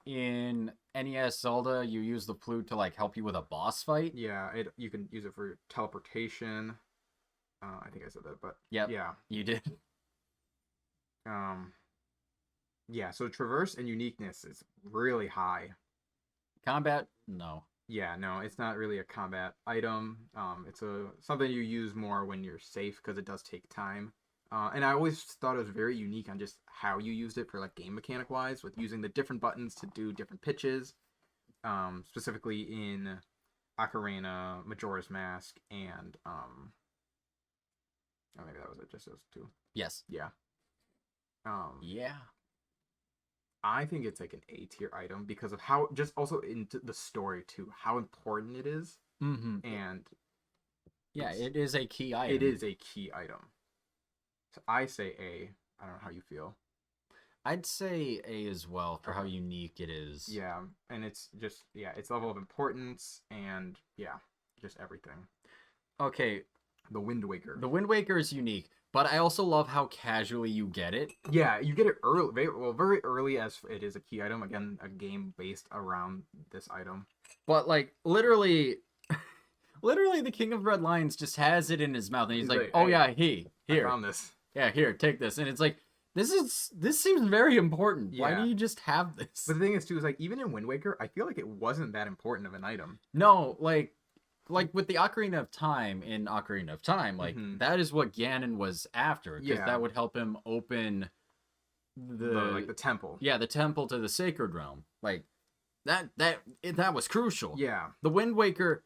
In NES Zelda, you use the flute to, like, help you with a boss fight. Yeah, you can use it for teleportation. I think I said that, but yeah, you did. Yeah, so traverse and uniqueness is really high. Combat, no. Yeah, no, it's not really a combat item. It's something you use more when you're safe because it does take time. And I always thought it was very unique on just how you used it for, like, game mechanic wise, with using the different buttons to do different pitches. Specifically in Ocarina, Majora's Mask, and maybe that was it, just those two. Yes. Yeah. Yeah. I think it's like an A tier item because of how just also into the story too, how important it is, Mm-hmm. and Yeah, it is a key it item. is a key item. So I say A. I don't know how you feel. I'd say A as well for how Okay. unique it is. Yeah, and it's just its level of importance and yeah, just everything. Okay, The Wind Waker. the Wind Waker is unique, but I also love how casually you get it. Yeah, you get it early, very early as it is a key item. Again, a game based around this item. But like literally, literally, the King of Red Lions just has it in his mouth, and he's like, "Oh hey, yeah, I here, found this. yeah, here, take this." And it's like, this seems very important. Why do Yeah. you just have this? But the thing is too is like even in Wind Waker, I feel like it wasn't that important of an item. No, like with the Ocarina of Time in Ocarina of Time, like Mhm. that is what Ganon was after, because Yeah. that would help him open The temple. yeah, the temple to the Sacred Realm. Like that was crucial. Yeah. The Wind Waker,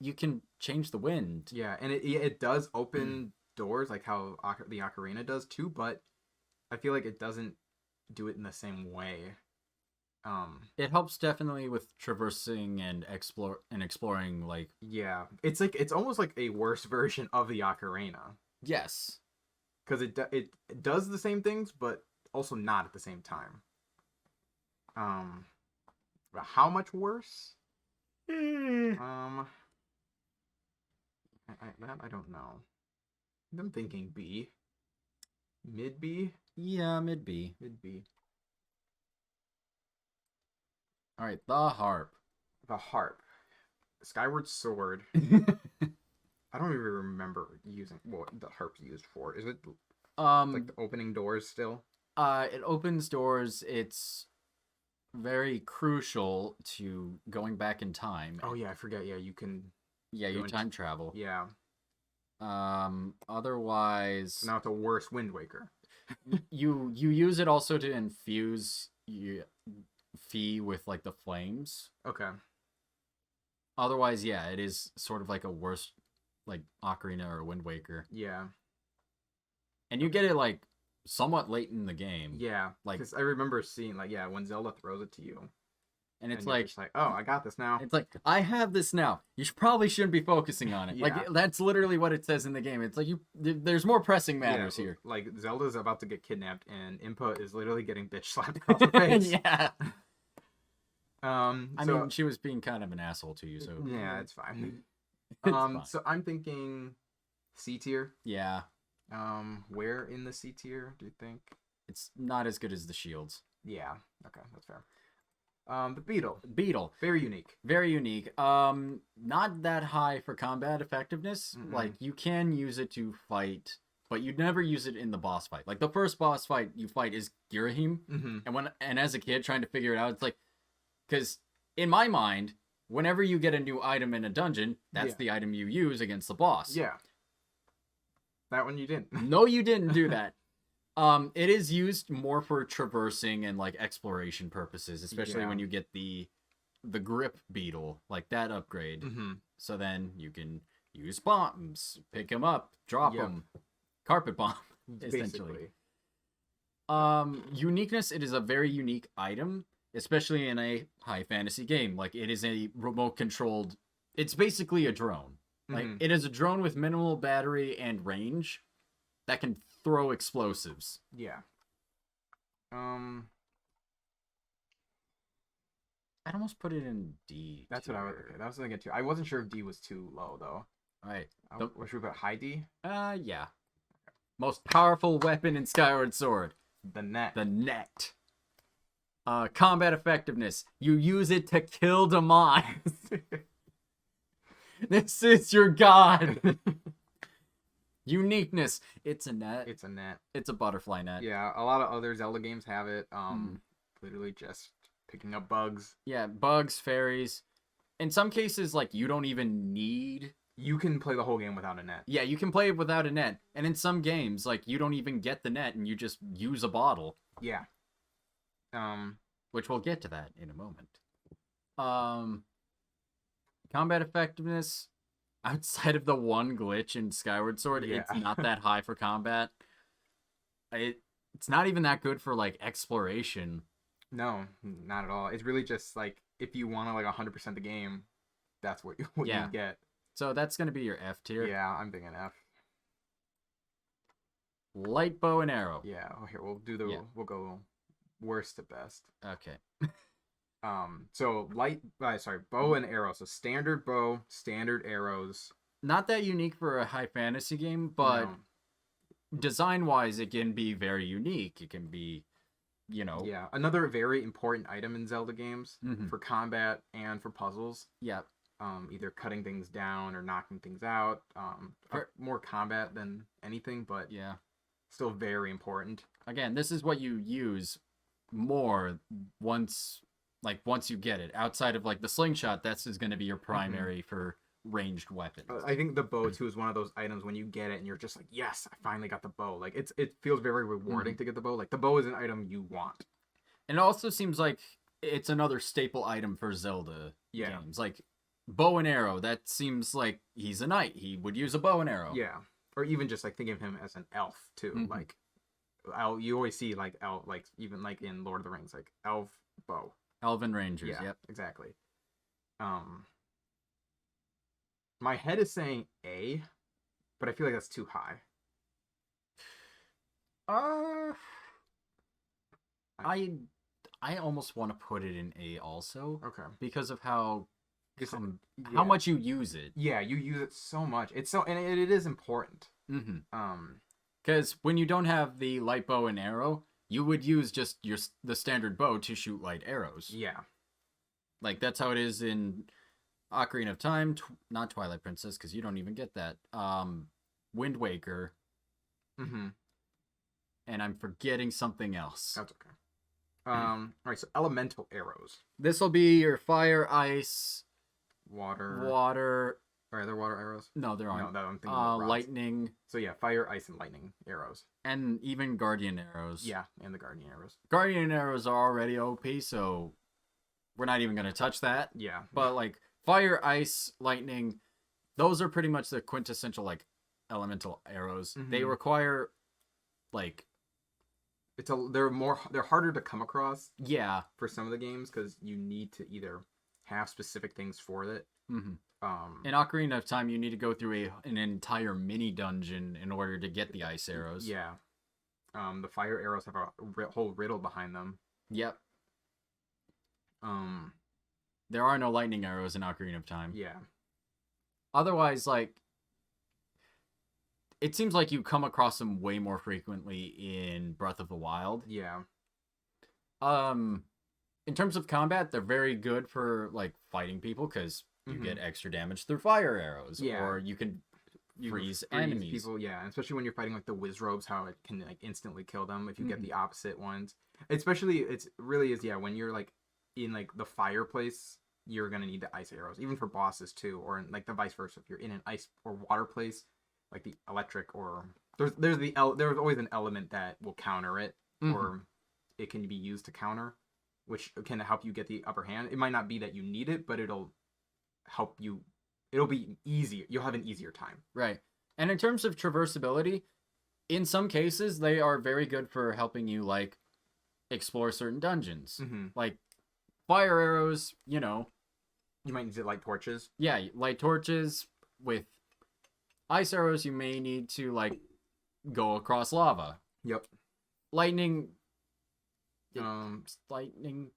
you can change the wind. Yeah, and it does open doors like how the Ocarina does too, but I feel like it doesn't do it in the same way. It helps definitely with traversing and exploring. Like Yeah, it's almost like a worse version of the Ocarina yes, because it does the same things, but also not at the same time. But how much worse? That I don't know. I'm thinking B, mid B, yeah, mid B. mid B. All right, the harp. The harp, Skyward Sword. I don't even remember using what the harp's used for. Is it like the opening doors still? It opens doors. It's very crucial to going back in time. Oh yeah, I forget. Yeah, you can. Yeah, go you into- time travel. Yeah. Otherwise, So now it's a worse Wind Waker. you use it also to infuse Fee with like the flames. Okay. Otherwise, yeah, it is sort of like a worse like Ocarina or Wind Waker. Yeah. And you get it like somewhat late in the game. Yeah. Like- Because I remember seeing like when Zelda throws it to you, And it's and you're like just like, oh, I got this now. it's like I have this now. You probably shouldn't be focusing on it. Yeah. Like that's literally what it says in the game. It's like there's more pressing matters here. Like Zelda's about to get kidnapped, and Impa is literally getting bitch slapped across the face. Yeah. I so- mean, she was being kind of an asshole to you, so yeah, it's fine. it's fine. So I'm thinking C tier. Yeah, Where in the C tier do you think? it's not as good as the shields. Yeah. Okay, that's fair. The Beetle, Beetle, very unique. very unique. Not that high for combat effectiveness. Mm-mm. Like you can use it to fight, but you'd never use it in the boss fight. Like the first boss fight you fight is Girahim, Mm-hmm. and as a kid trying to figure it out, it's like, because in my mind, whenever you get a new item in a dungeon, that's Yeah. the item you use against the boss. Yeah. That one you didn't. No, you didn't do that. It is used more for traversing and like exploration purposes, especially Yeah. when you get the grip beetle, like that upgrade. Mm-hmm. So then you can use bombs, pick them up, drop Yep. them, carpet bomb. Essentially. Uniqueness. It is a very unique item, especially in a high fantasy game. Like it is a remote controlled. It's basically a drone. Like Mhm. it is a drone with minimal battery and range that can throw explosives. Yeah. I'd almost put it in D. That's what I was. tier. Okay, that was thinking too. I wasn't sure if D was too low though. All right. What should we put high D? Yeah. Most powerful weapon in Skyward Sword, The net. the net. Combat effectiveness. You use it to kill demise. This is your god. Uniqueness. It's a net. It's a net. It's a butterfly net. Yeah, a lot of other Zelda games have it. Mhm. Literally just picking up bugs. Yeah, bugs, fairies. In some cases, like you don't even need. You can play the whole game without a net. Yeah, you can play it without a net. And in some games, like you don't even get the net and you just use a bottle. Yeah. Which we'll get to that in a moment. Combat effectiveness. Outside of the one glitch in Skyward Sword, Yeah. it's not that high for combat. it's not even that good for like exploration. No, not at all. It's really just like if you want to like 100% the game, that's what you Yeah. get. So that's gonna be your F tier. Yeah, I'm thinking F. Light bow and arrow. Yeah. Oh, here we'll go worst to best. Okay. So bow and arrow. So standard bow, standard arrows. Not that unique for a high fantasy game, but No. design wise, it can be very unique. It can be, you know. Yeah, another very important item in Zelda games Mhm. for combat and for puzzles. Yeah. Either cutting things down or knocking things out. More combat than anything, but Yeah. still very important. Again, this is what you use more once you get it. Outside of like the slingshot, that's is going to be your primary for ranged weapons. I think the bow too is one of those items when you get it and you're just like, yes, I finally got the bow. Like it feels very rewarding to get the bow. Like the bow is an item you want. And it also seems like it's another staple item for Zelda games. Like bow and arrow, that seems like he's a knight. He would use a bow and arrow. Yeah. Or even just like think of him as an elf too. Like you always see like elf, like even like in Lord of the Rings, like elf bow. Elven Rangers, Yeah, yep. exactly. My head is saying A, but I feel like that's too high. I almost want to put it in A also. Okay. Because of how Yeah. much you use it. Yeah, you use it so much. It's so and it is important. Because when you don't have the light bow and arrow, you would use just the standard bow to shoot light arrows. Yeah. Like that's how it is in Ocarina of Time, not Twilight Princess, because you don't even get that. Wind Waker. And I'm forgetting something else. That's okay. All right, so elemental arrows. This will be your fire, ice, water. Are there water arrows? No, there aren't. No, I'm thinking about rods. Lightning. So yeah, fire, ice, and lightning arrows. And even guardian arrows. Yeah, and the guardian arrows. Guardian arrows are already OP, so we're not even going to touch that. Yeah. But like fire, ice, lightning, those are pretty much the quintessential like elemental arrows. They require like they're harder to come across. Yeah. For some of the games because you need to either have specific things for it. In Ocarina of Time, you need to go through an entire mini dungeon in order to get the ice arrows. Yeah. The fire arrows have a whole riddle behind them. Yep. There are no lightning arrows in Ocarina of Time. Yeah. Otherwise, like, it seems like you come across them way more frequently in Breath of the Wild. Yeah. In terms of combat, they're very good for like fighting people because you get extra damage through fire arrows. Yeah. Or you can freeze enemies. People, yeah, and especially when you're fighting like the Wizrobes, how it can like instantly kill them if you get the opposite ones. Especially, it's really is when you're like in like the fireplace, you're gonna need the ice arrows, even for bosses too, or in, like the vice versa. If you're in an ice or water place, like the electric or there's always an element that will counter it, or it can be used to counter, which can help you get the upper hand. It might not be that you need it, but it'll help you. It'll be easier. You'll have an easier time. Right. And in terms of traversability, in some cases, they are very good for helping you, like, explore certain dungeons. Like, fire arrows, you know. You might need to light torches. Yeah, light torches. With ice arrows, you may need to, like, go across lava. Yep. Lightning... lightning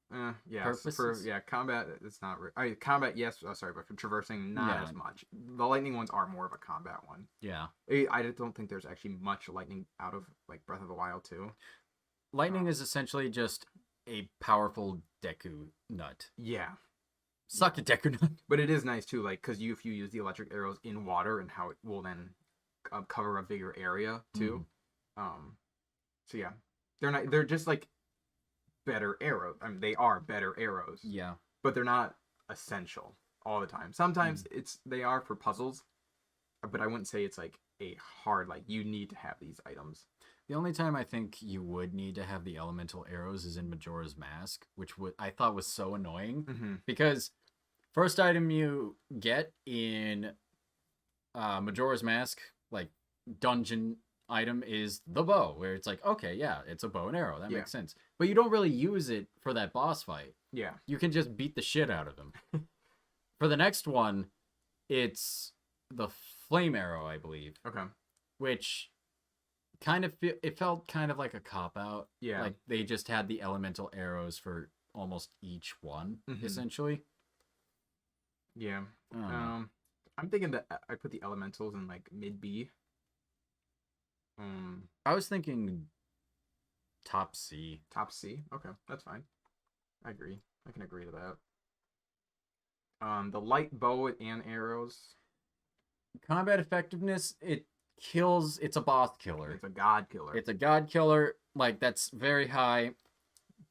purposes? For combat it's not combat, yes, sorry, but for traversing not as much. The lightning ones are more of a combat one. Yeah. I don't think there's actually much lightning out of like Breath of the Wild too. Lightning is essentially just a powerful Deku nut. Yeah. Suck a Deku nut. But it is nice too, like because if you use the electric arrows in water and how it will then cover a bigger area too. So yeah, they're just like better arrows. I mean, they are better arrows. Yeah. But they're not essential all the time. Sometimes they are for puzzles, but I wouldn't say it's like a hard, like you need to have these items. The only time I think you would need to have the elemental arrows is in Majora's Mask, which I thought was so annoying because first item you get in Majora's Mask, like dungeon item is the bow, where it's like, okay, yeah, it's a bow and arrow. That Yeah. makes sense. But you don't really use it for that boss fight. Yeah. You can just beat the shit out of them. For the next one, it's the flame arrow, I believe, Okay. which it felt kind of like a cop out. Yeah. Like they just had the elemental arrows for almost each one, Mhm. essentially. Yeah. I don't know. I'm thinking that I put the elementals in like mid B. I was thinking top C. Top C. Okay, that's fine. I agree. I can agree to that. The light bow and arrows. Combat effectiveness, it's a boss killer. It's a god killer. It's a god killer, like that's very high.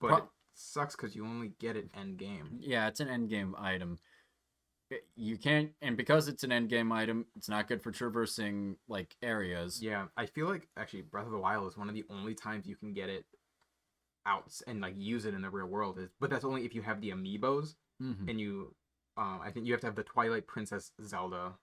But it sucks because you only get it end game. Yeah, it's an end game item. You can't, and because it's an end game item, it's not good for traversing like areas. Yeah, I feel like actually Breath of the Wild is one of the only times you can get it out and like use it in the real world. But that's only if you have the amiibos and you. I think you have to have the Twilight Princess Zelda.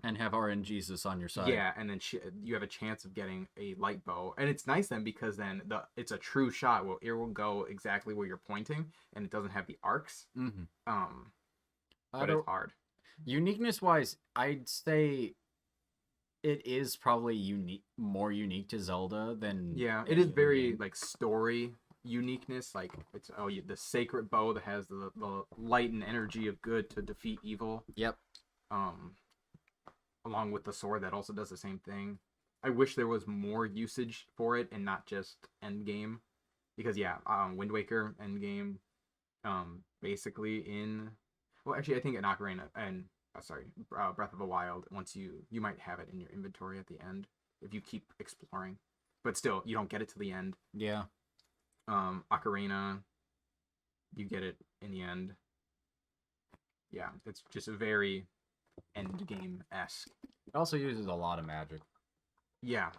And have RNGesus on your side. Yeah, and then you have a chance of getting a light bow, and it's nice then because then it's a true shot. Well, it will go exactly where you're pointing, and it doesn't have the arcs. But it's hard. Uniqueness wise, I'd say it is probably more unique to Zelda than it is very like story uniqueness. Like it's the sacred bow that has the light and energy of good to defeat evil. Yep. Along with the sword that also does the same thing. I wish there was more usage for it and not just end game, because Wind Waker end game, basically actually I think in Ocarina and Breath of the Wild, once you might have it in your inventory at the end if you keep exploring, but still you don't get it to the end. Yeah. Ocarina, you get it in the end. Yeah, it's just a very end game-esque. It also uses a lot of magic. Yeah,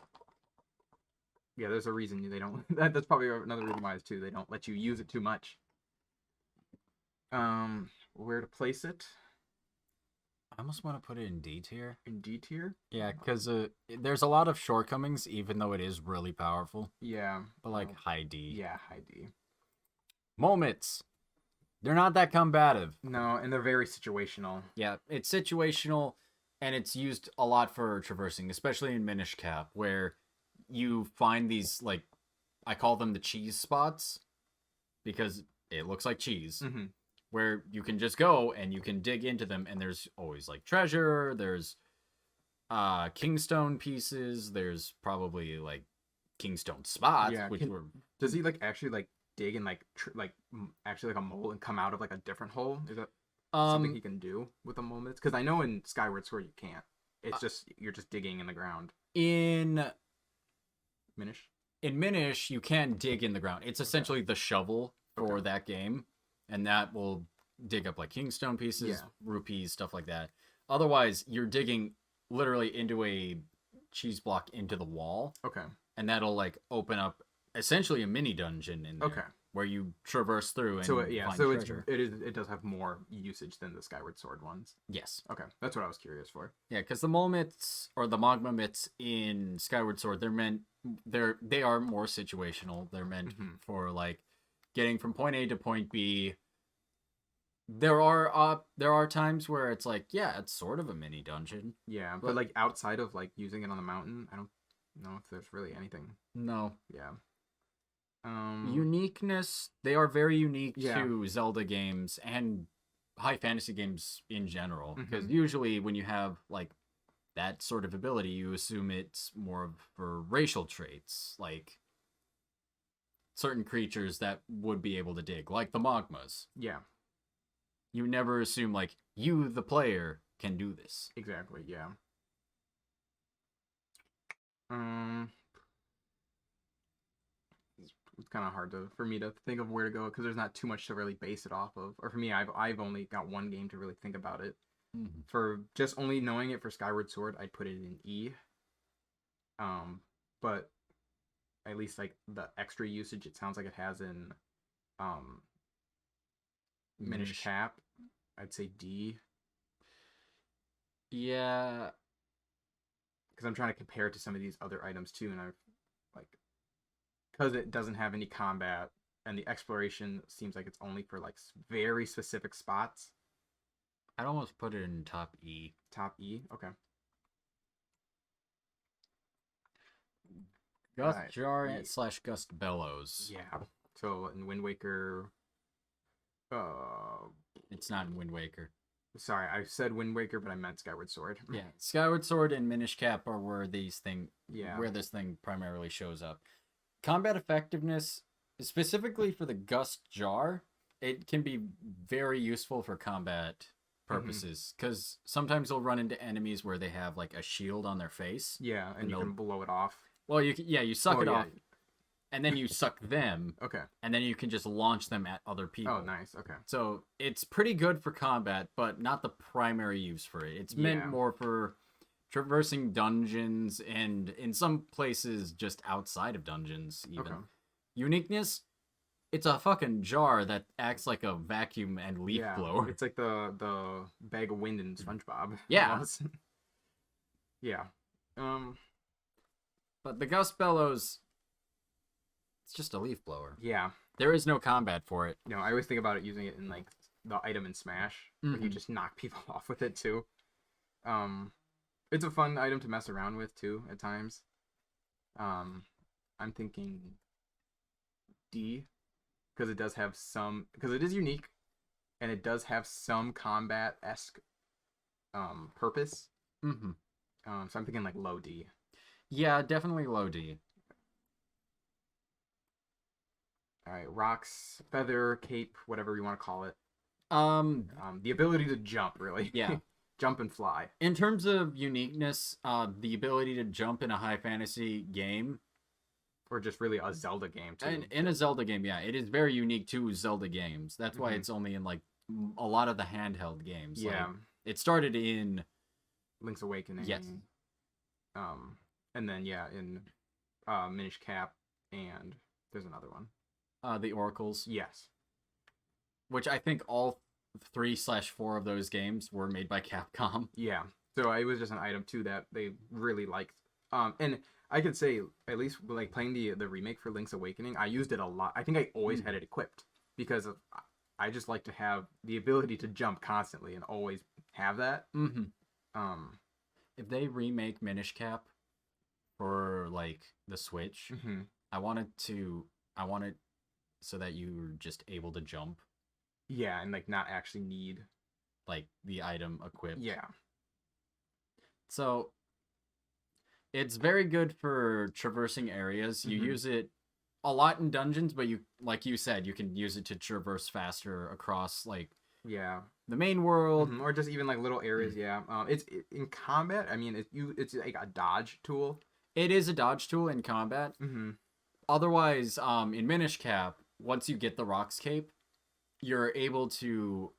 there's a reason they don't. That's probably another reason why they don't let you use it too much. Where to place it? I almost want to put it in D tier. In D tier? Yeah, because there's a lot of shortcomings, even though it is really powerful. Yeah. But like high D. Yeah, high D. Moments. They're not that combative. No, and they're very situational. Yeah, it's situational, and it's used a lot for traversing, especially in Minish Cap, where you find these, like, I call them the cheese spots, because it looks like cheese, where you can just go and you can dig into them, and there's always, like, treasure, there's kingstone pieces, there's probably, like, kingstone spots, Does he, like, actually, like, dig and actually like a mole and come out of like a different hole? Is that something he can do with the moments? Because I know in Skyward Sword you can't. It's just you're just digging in the ground. In Minish, you can dig in the ground. It's essentially the shovel for that game, and that will dig up like kingstone pieces, rupees, stuff like that. Otherwise, you're digging literally into a cheese block into the wall. Okay. And that'll like open up essentially a mini dungeon in there, where you traverse through and find treasure. It does have more usage than the Skyward Sword ones. Yes. Okay, that's what I was curious for. Yeah, because the moments or the magma mitts in Skyward Sword, they are more situational. They're meant for like getting from point A to point B. There are times where it's like, yeah, it's sort of a mini dungeon. Yeah, but like outside of like using it on the mountain, I don't know if there's really anything. No. Yeah. Uniqueness, they are very unique to Zelda games and high fantasy games in general, because usually when you have like that sort of ability, you assume it's more for racial traits, like certain creatures that would be able to dig, like the magmas. Yeah. You never assume like you, the player, can do this. Exactly, yeah. It's kind of hard for me to think of where to go because there's not too much to really base it off of. Or for me, I've only got one game to really think about it. For just only knowing it for Skyward Sword, I'd put it in E. But at least like the extra usage it sounds like it has in Minish Cap, I'd say D. Yeah. Because because I'm trying to compare it to some of these other items too, and I've like because it doesn't have any combat and the exploration seems like it's only for like very specific spots. I'd almost put it in top E. Top E, okay. Gust Right. Jar Yeah. / Gust Bellows. Yeah. So in Wind Waker, It's not in Wind Waker. sorry, I said Wind Waker, but I meant Skyward Sword. Yeah, Skyward Sword and Minish Cap are where this thing primarily shows up. Combat effectiveness, specifically for the Gust Jar, it can be very useful for combat purposes because sometimes you'll run into enemies where they have like a shield on their face. Yeah, and you can blow it off. Well, you suck it off, and then you suck them. Okay. And then you can just launch them at other people. Oh, nice. Okay. So it's pretty good for combat, but not the primary use for it. It's meant more for traversing dungeons and in some places just outside of dungeons even. Okay. Uniqueness, it's a fucking jar that acts like a vacuum and leaf blower. It's like the bag of wind in SpongeBob. Yeah. Yeah. But the Gust Bellows, it's just a leaf blower. Yeah. There is no combat for it. No, I always think about it using it in like the item in Smash, where you just knock people off with it too. It's a fun item to mess around with too at times. I'm thinking D, because it does have some, because it is unique, and it does have some combat-esque purpose. So I'm thinking like low D. Yeah, definitely low D. All right, rocks, feather, cape, whatever you want to call it. The ability to jump, really. Yeah. Jump and fly. In terms of uniqueness, the ability to jump in a high fantasy game, or just really a Zelda game too. And in a Zelda game, yeah, it is very unique to Zelda games. That's why it's only in like a lot of the handheld games. Yeah. Like, it started in Link's Awakening. Yes. And then in Minish Cap, and there's another one. The Oracles. Yes. Which I think all 3/4 of those games were made by Capcom. Yeah. So it was just an item too that they really liked. And I could say, at least like playing the remake for Link's Awakening, I used it a lot. I think I always had it equipped because I just like to have the ability to jump constantly and always have that. If they remake Minish Cap for like the Switch, I want it so that you're just able to jump. Yeah, and like not actually need like the item equipped. Yeah. So it's very good for traversing areas. You use it a lot in dungeons, but you, like you said, you can use it to traverse faster across like the main world, or just even like little areas. Yeah. It's in combat. I mean, it's like a dodge tool. It is a dodge tool in combat. Otherwise, in Minish Cap, once you get the Rocks Cape, you're able to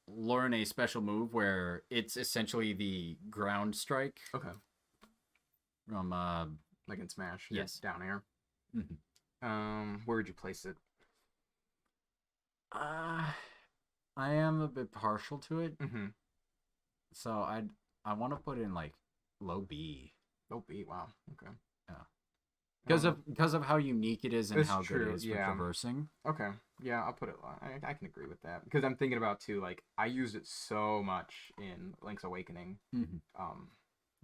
learn a special move where it's essentially the ground strike. Okay. From like in Smash. Yes. Down air. Where would you place it? I am a bit partial to it. So I want to put in like low B. Low B. Wow. Okay. Yeah. Because of how unique it is and how good it is for traversing. Okay. Yeah, I'll put it. I can agree with that because I'm thinking about too. Like I used it so much in Link's Awakening.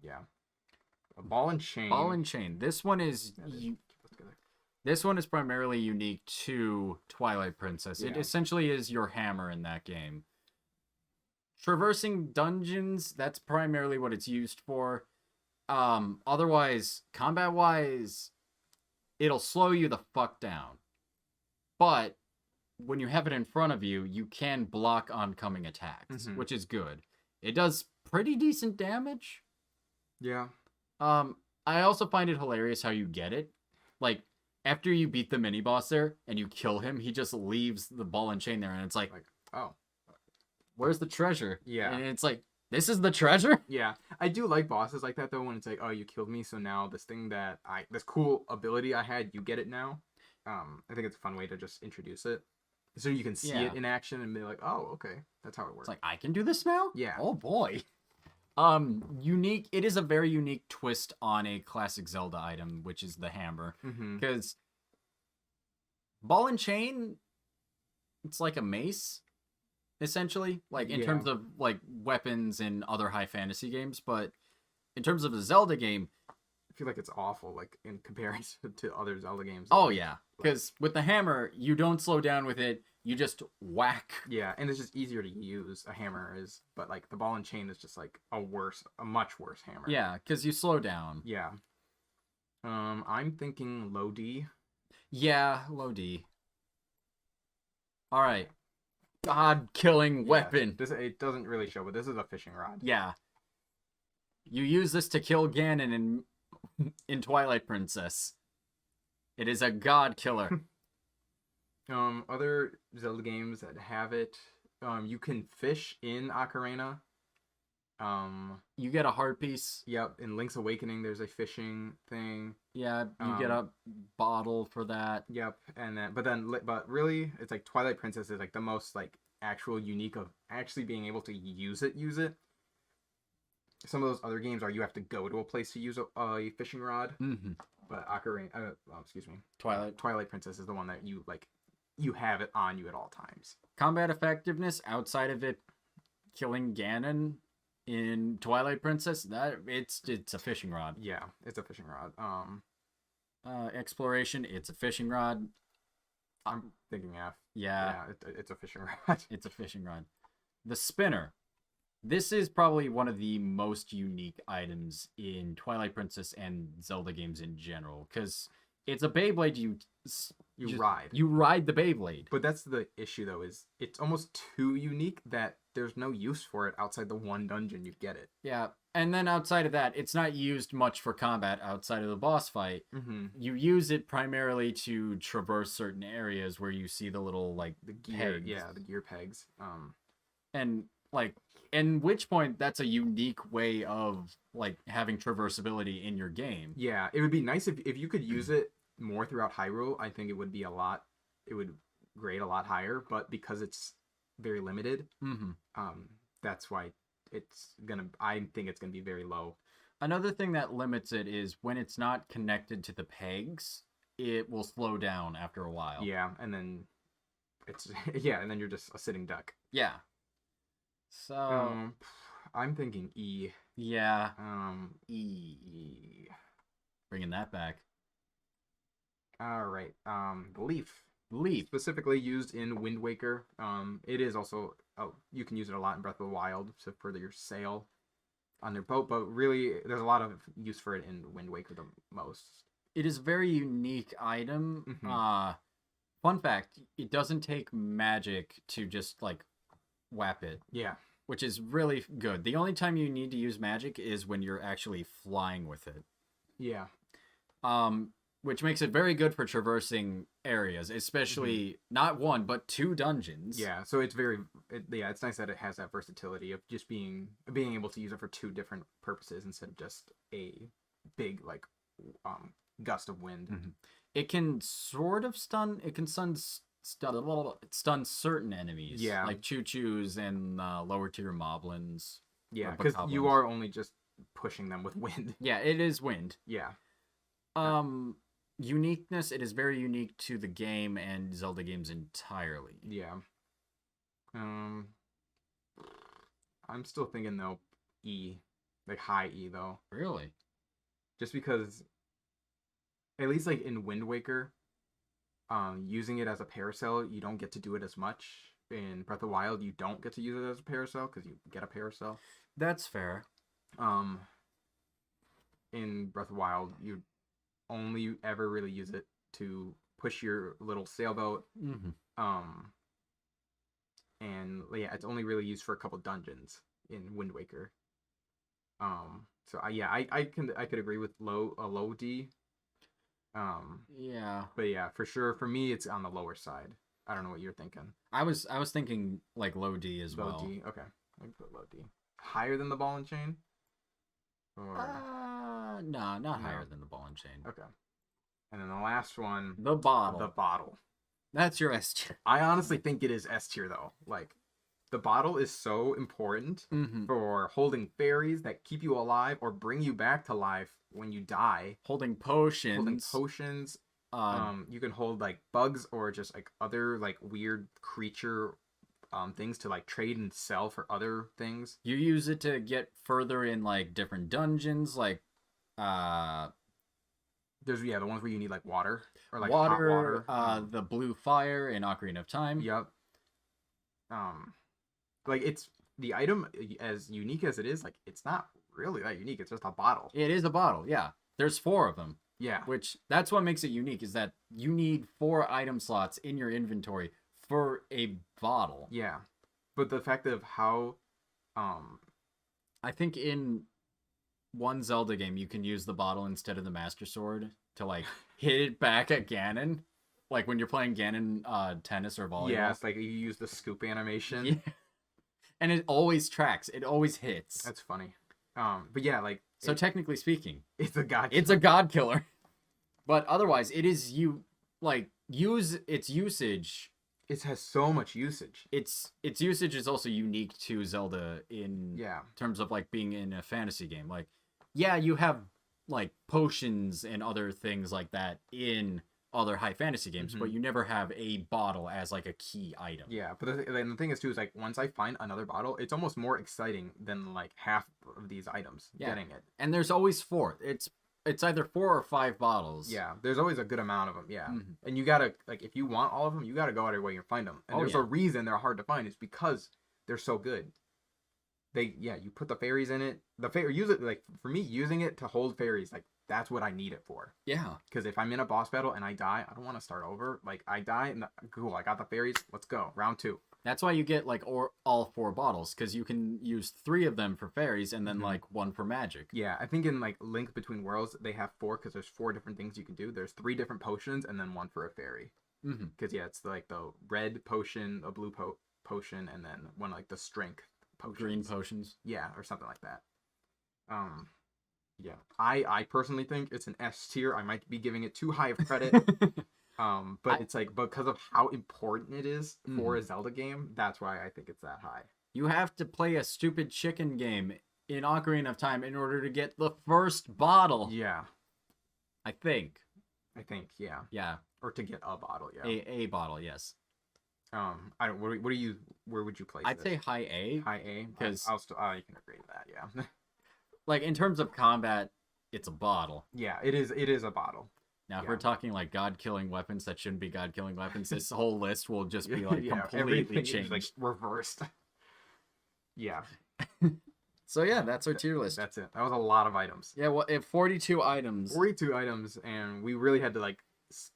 Yeah. A ball and chain. Ball and chain. This one is. This one is primarily unique to Twilight Princess. It essentially is your hammer in that game. Traversing dungeons, that's primarily what it's used for. Otherwise, combat-wise, it'll slow you the fuck down. But when you have it in front of you, you can block oncoming attacks, which is good. It does pretty decent damage. Yeah. I also find it hilarious how you get it. Like, after you beat the mini-boss there and you kill him, he just leaves the ball and chain there, and it's like oh, where's the treasure? Yeah. And it's like, this is the treasure? Yeah. I do like bosses like that, though, when it's like, oh, you killed me, so now this cool ability I had, you get it now. I think it's a fun way to just introduce it. So you can see it in action and be like, oh, okay, that's how it works. It's like, I can do this now? Yeah. Oh, boy. Unique. It is a very unique twist on a classic Zelda item, which is the hammer. Mm-hmm. Because ball and chain, it's like a mace, essentially. Like in terms of like weapons in other high fantasy games, but in terms of a Zelda game, I feel like it's awful, like in comparison to other Zelda games. oh yeah, because with the hammer, you don't slow down with it. You just whack. Yeah, and it's just easier to use. A hammer is, but like the ball and chain is just like a much worse hammer. Yeah, because you slow down. Yeah. I'm thinking low D. Yeah, low D. All right. God-killing weapon. It doesn't really show, but this is a fishing rod. Yeah. You use this to kill Ganon in Twilight Princess. It is a god killer. Other Zelda games that have it, you can fish in Ocarina. You get a heart piece. Yep, in Link's Awakening, there's a fishing thing. Yeah, you get a bottle for that. Yep, but really, it's like Twilight Princess is like the most like actual unique of actually being able to use it. Some of those other games are you have to go to a place to use a fishing rod. Mm-hmm. But Ocarina, excuse me, Twilight Princess is the one that you have it on you at all times. Combat effectiveness outside of it killing Ganon in Twilight Princess, that it's a fishing rod. Yeah, it's a fishing rod. Exploration, it's a fishing rod. I'm thinking F. Yeah, it's a fishing rod. It's a fishing rod. The spinner. This is probably one of the most unique items in Twilight Princess and Zelda games in general, because it's a Beyblade you ride. You ride the Beyblade. But that's the issue, though, is it's almost too unique that there's no use for it outside the one dungeon you get it. Yeah, and then outside of that, it's not used much for combat outside of the boss fight. Mm-hmm. You use it primarily to traverse certain areas where you see the little, like, the gear, pegs. Yeah, the gear pegs. And, like, in which point, that's a unique way of, like, having traversability in your game. Yeah, it would be nice if you could use it more throughout Hyrule. I think it would grade a lot higher, but because it's very limited, that's why I think it's gonna be very low. Another thing that limits it is when it's not connected to the pegs, it will slow down after a while. Yeah, and then and then you're just a sitting duck. Yeah. So I'm thinking E. Yeah. E. Bringing that back. All right. The leaf. Leaf. Specifically used in Wind Waker. It is also you can use it a lot in Breath of the Wild to further your sail on their boat, but really there's a lot of use for it in Wind Waker the most. It is a very unique item. Mm-hmm. Fun fact, it doesn't take magic to just like whap it. Yeah. Which is really good. The only time you need to use magic is when you're actually flying with it. Yeah. Which makes it very good for traversing areas, especially not one but two dungeons. Yeah, so it's it's nice that it has that versatility of just being able to use it for two different purposes instead of just a big like gust of wind. Mm-hmm. It can sort of stun. It can stun certain enemies. Yeah, like choo-choos and lower tier moblins. Yeah, because you are only just pushing them with wind. Yeah, it is wind. Yeah. Uniqueness. It is very unique to the game and Zelda games entirely. Yeah. I'm still thinking though E, like high E though. Really? Just because, at least like in Wind Waker, using it as a parasail, you don't get to do it as much. In Breath of the Wild, you don't get to use it as a parasail because you get a parasail. That's fair. In Breath of the Wild, you only ever really use it to push your little sailboat. Mm-hmm. And yeah, it's only really used for a couple dungeons in Wind Waker. So I could agree with a low D. Yeah. But yeah, for sure, for me, it's on the lower side. I don't know what you're thinking. I was thinking like low D as well. Low D, okay. I can put low D. Higher than the ball and chain? Or... no, not higher than the ball and chain. Okay. And then the last one. The bottle. The bottle. That's your S tier. I honestly think it is S tier though. Like, the bottle is so important Mm-hmm. for holding fairies that keep you alive or bring you back to life when you die. Holding Holding potions. potions. Uh, You can hold like bugs or just like other like weird creature things to like trade and sell for other things. you use it to get further in like different dungeons, like uh There's the ones where you need like water or like hot water, water. the blue fire in Ocarina of Time. Yep. Like it's the item as unique as it is, like it's not really that unique. It's just a bottle. It is a bottle, yeah. There's 4 of them, Yeah. which that's what makes it unique is that you need 4 item slots in your inventory for a bottle. Yeah. But the fact of how I think in one Zelda game you can use the bottle instead of the Master Sword to like hit it back at Ganon. Like when you're playing Ganon tennis or volleyball. yeah, it's like you use the scoop animation. Yeah. And it always tracks. It always hits. That's funny. But yeah, like So technically speaking, it's a god. it's a god killer. But otherwise, it is use its usage. It has so much usage. Its usage is also unique to Zelda in Yeah. terms of like being in a fantasy game. Like, yeah, you have like potions and other things like that in other high fantasy games, but you never have a bottle as like a key item. Yeah, but the thing is too is like once I find another bottle, it's almost more exciting than like half of these items getting it. And there's always 4. It's either 4 or 5 bottles. Yeah, there's always a good amount of them. Yeah, Mhm. and you gotta like if you want all of them, you gotta go out of your way and find them. And Oh, there's yeah. a reason they're hard to find. It's because they're so good. You put the fairies in it. Use it like for me using it to hold fairies like that's what I need it for. Yeah. Because if I'm in a boss battle and I die, I don't want to start over. Like I die and cool, I got the fairies. Let's go round 2. That's why you get like all 4 bottles, because you can use 3 of them for fairies and then Mhm. like 1 for magic. Yeah, I think in like Link Between Worlds they have 4 because there's 4 different things you can do. There's 3 different potions and then 1 for a fairy. Mm-hmm. Because yeah, it's like the red potion, a blue potion, and then one like the strength potion. Green potions. Yeah, or something like that. Yeah, I personally think it's an S tier. I might be giving it too high of credit. But it's like because of how important it is for a Zelda game, that's why I think it's that high. You have to play a stupid chicken game in Ocarina of Time in order to get the first bottle. Yeah, I think. yeah. Yeah. Or to get a bottle, yeah. A bottle, yes. I don't. What do you? Where would you place I'd this? say high A. High A, because I'll still. I can agree with that. Yeah. like in terms of combat, it's a bottle. Yeah, it is. It is a bottle. Now, if Yeah. we're talking like god-killing weapons that shouldn't be god-killing weapons, this whole list will just be like completely everything is, changed. like reversed. Yeah, So yeah, that's our tier list. that's it. That was a lot of items. Yeah, well, if 42 items. 42 items, and we really had to like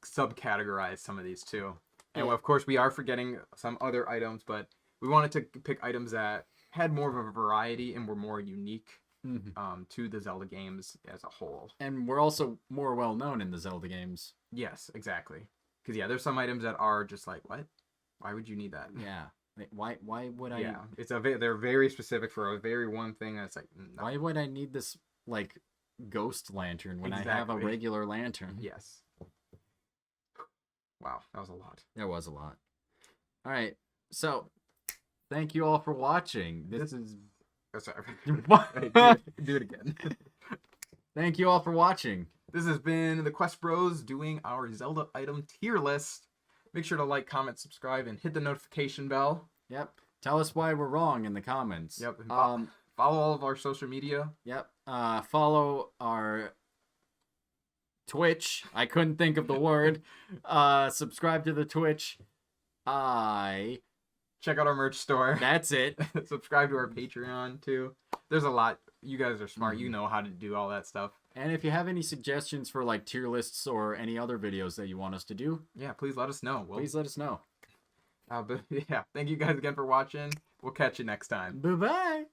subcategorize some of these too. And Yeah. of course, we are forgetting some other items, but we wanted to pick items that had more of a variety and were more unique Mhm. to the Zelda games as a whole. And we're also more well known in the Zelda games. Yes, exactly. Because yeah, there's some items that are just like, what? Why would you need that? Yeah. Like, why would I? Yeah, they're very specific for a very one thing that's like. No. Why would I need this like ghost lantern when I have a Exactly. regular lantern? Yes. Wow, that was a lot. There was a lot. All right, so thank you all for watching. This is. Oh, sorry. What? Hey, do it again. Thank you all for watching. This has been the Quest Bros doing our Zelda item tier list. Make sure to like, comment, subscribe, and hit the notification bell. Yep. Tell us why we're wrong in the comments. Yep. And follow all of our social media. Yep. Follow our Twitch. I couldn't think of the word. Subscribe to the Twitch. Check out our merch store. That's it. Subscribe to our Patreon too. There's a lot. You guys are smart. Mhm. You know how to do all that stuff. And if you have any suggestions for like tier lists or any other videos that you want us to do, Yeah, please let us know. please let us know. But yeah, thank you guys again for watching. We'll catch you next time. Bye-bye.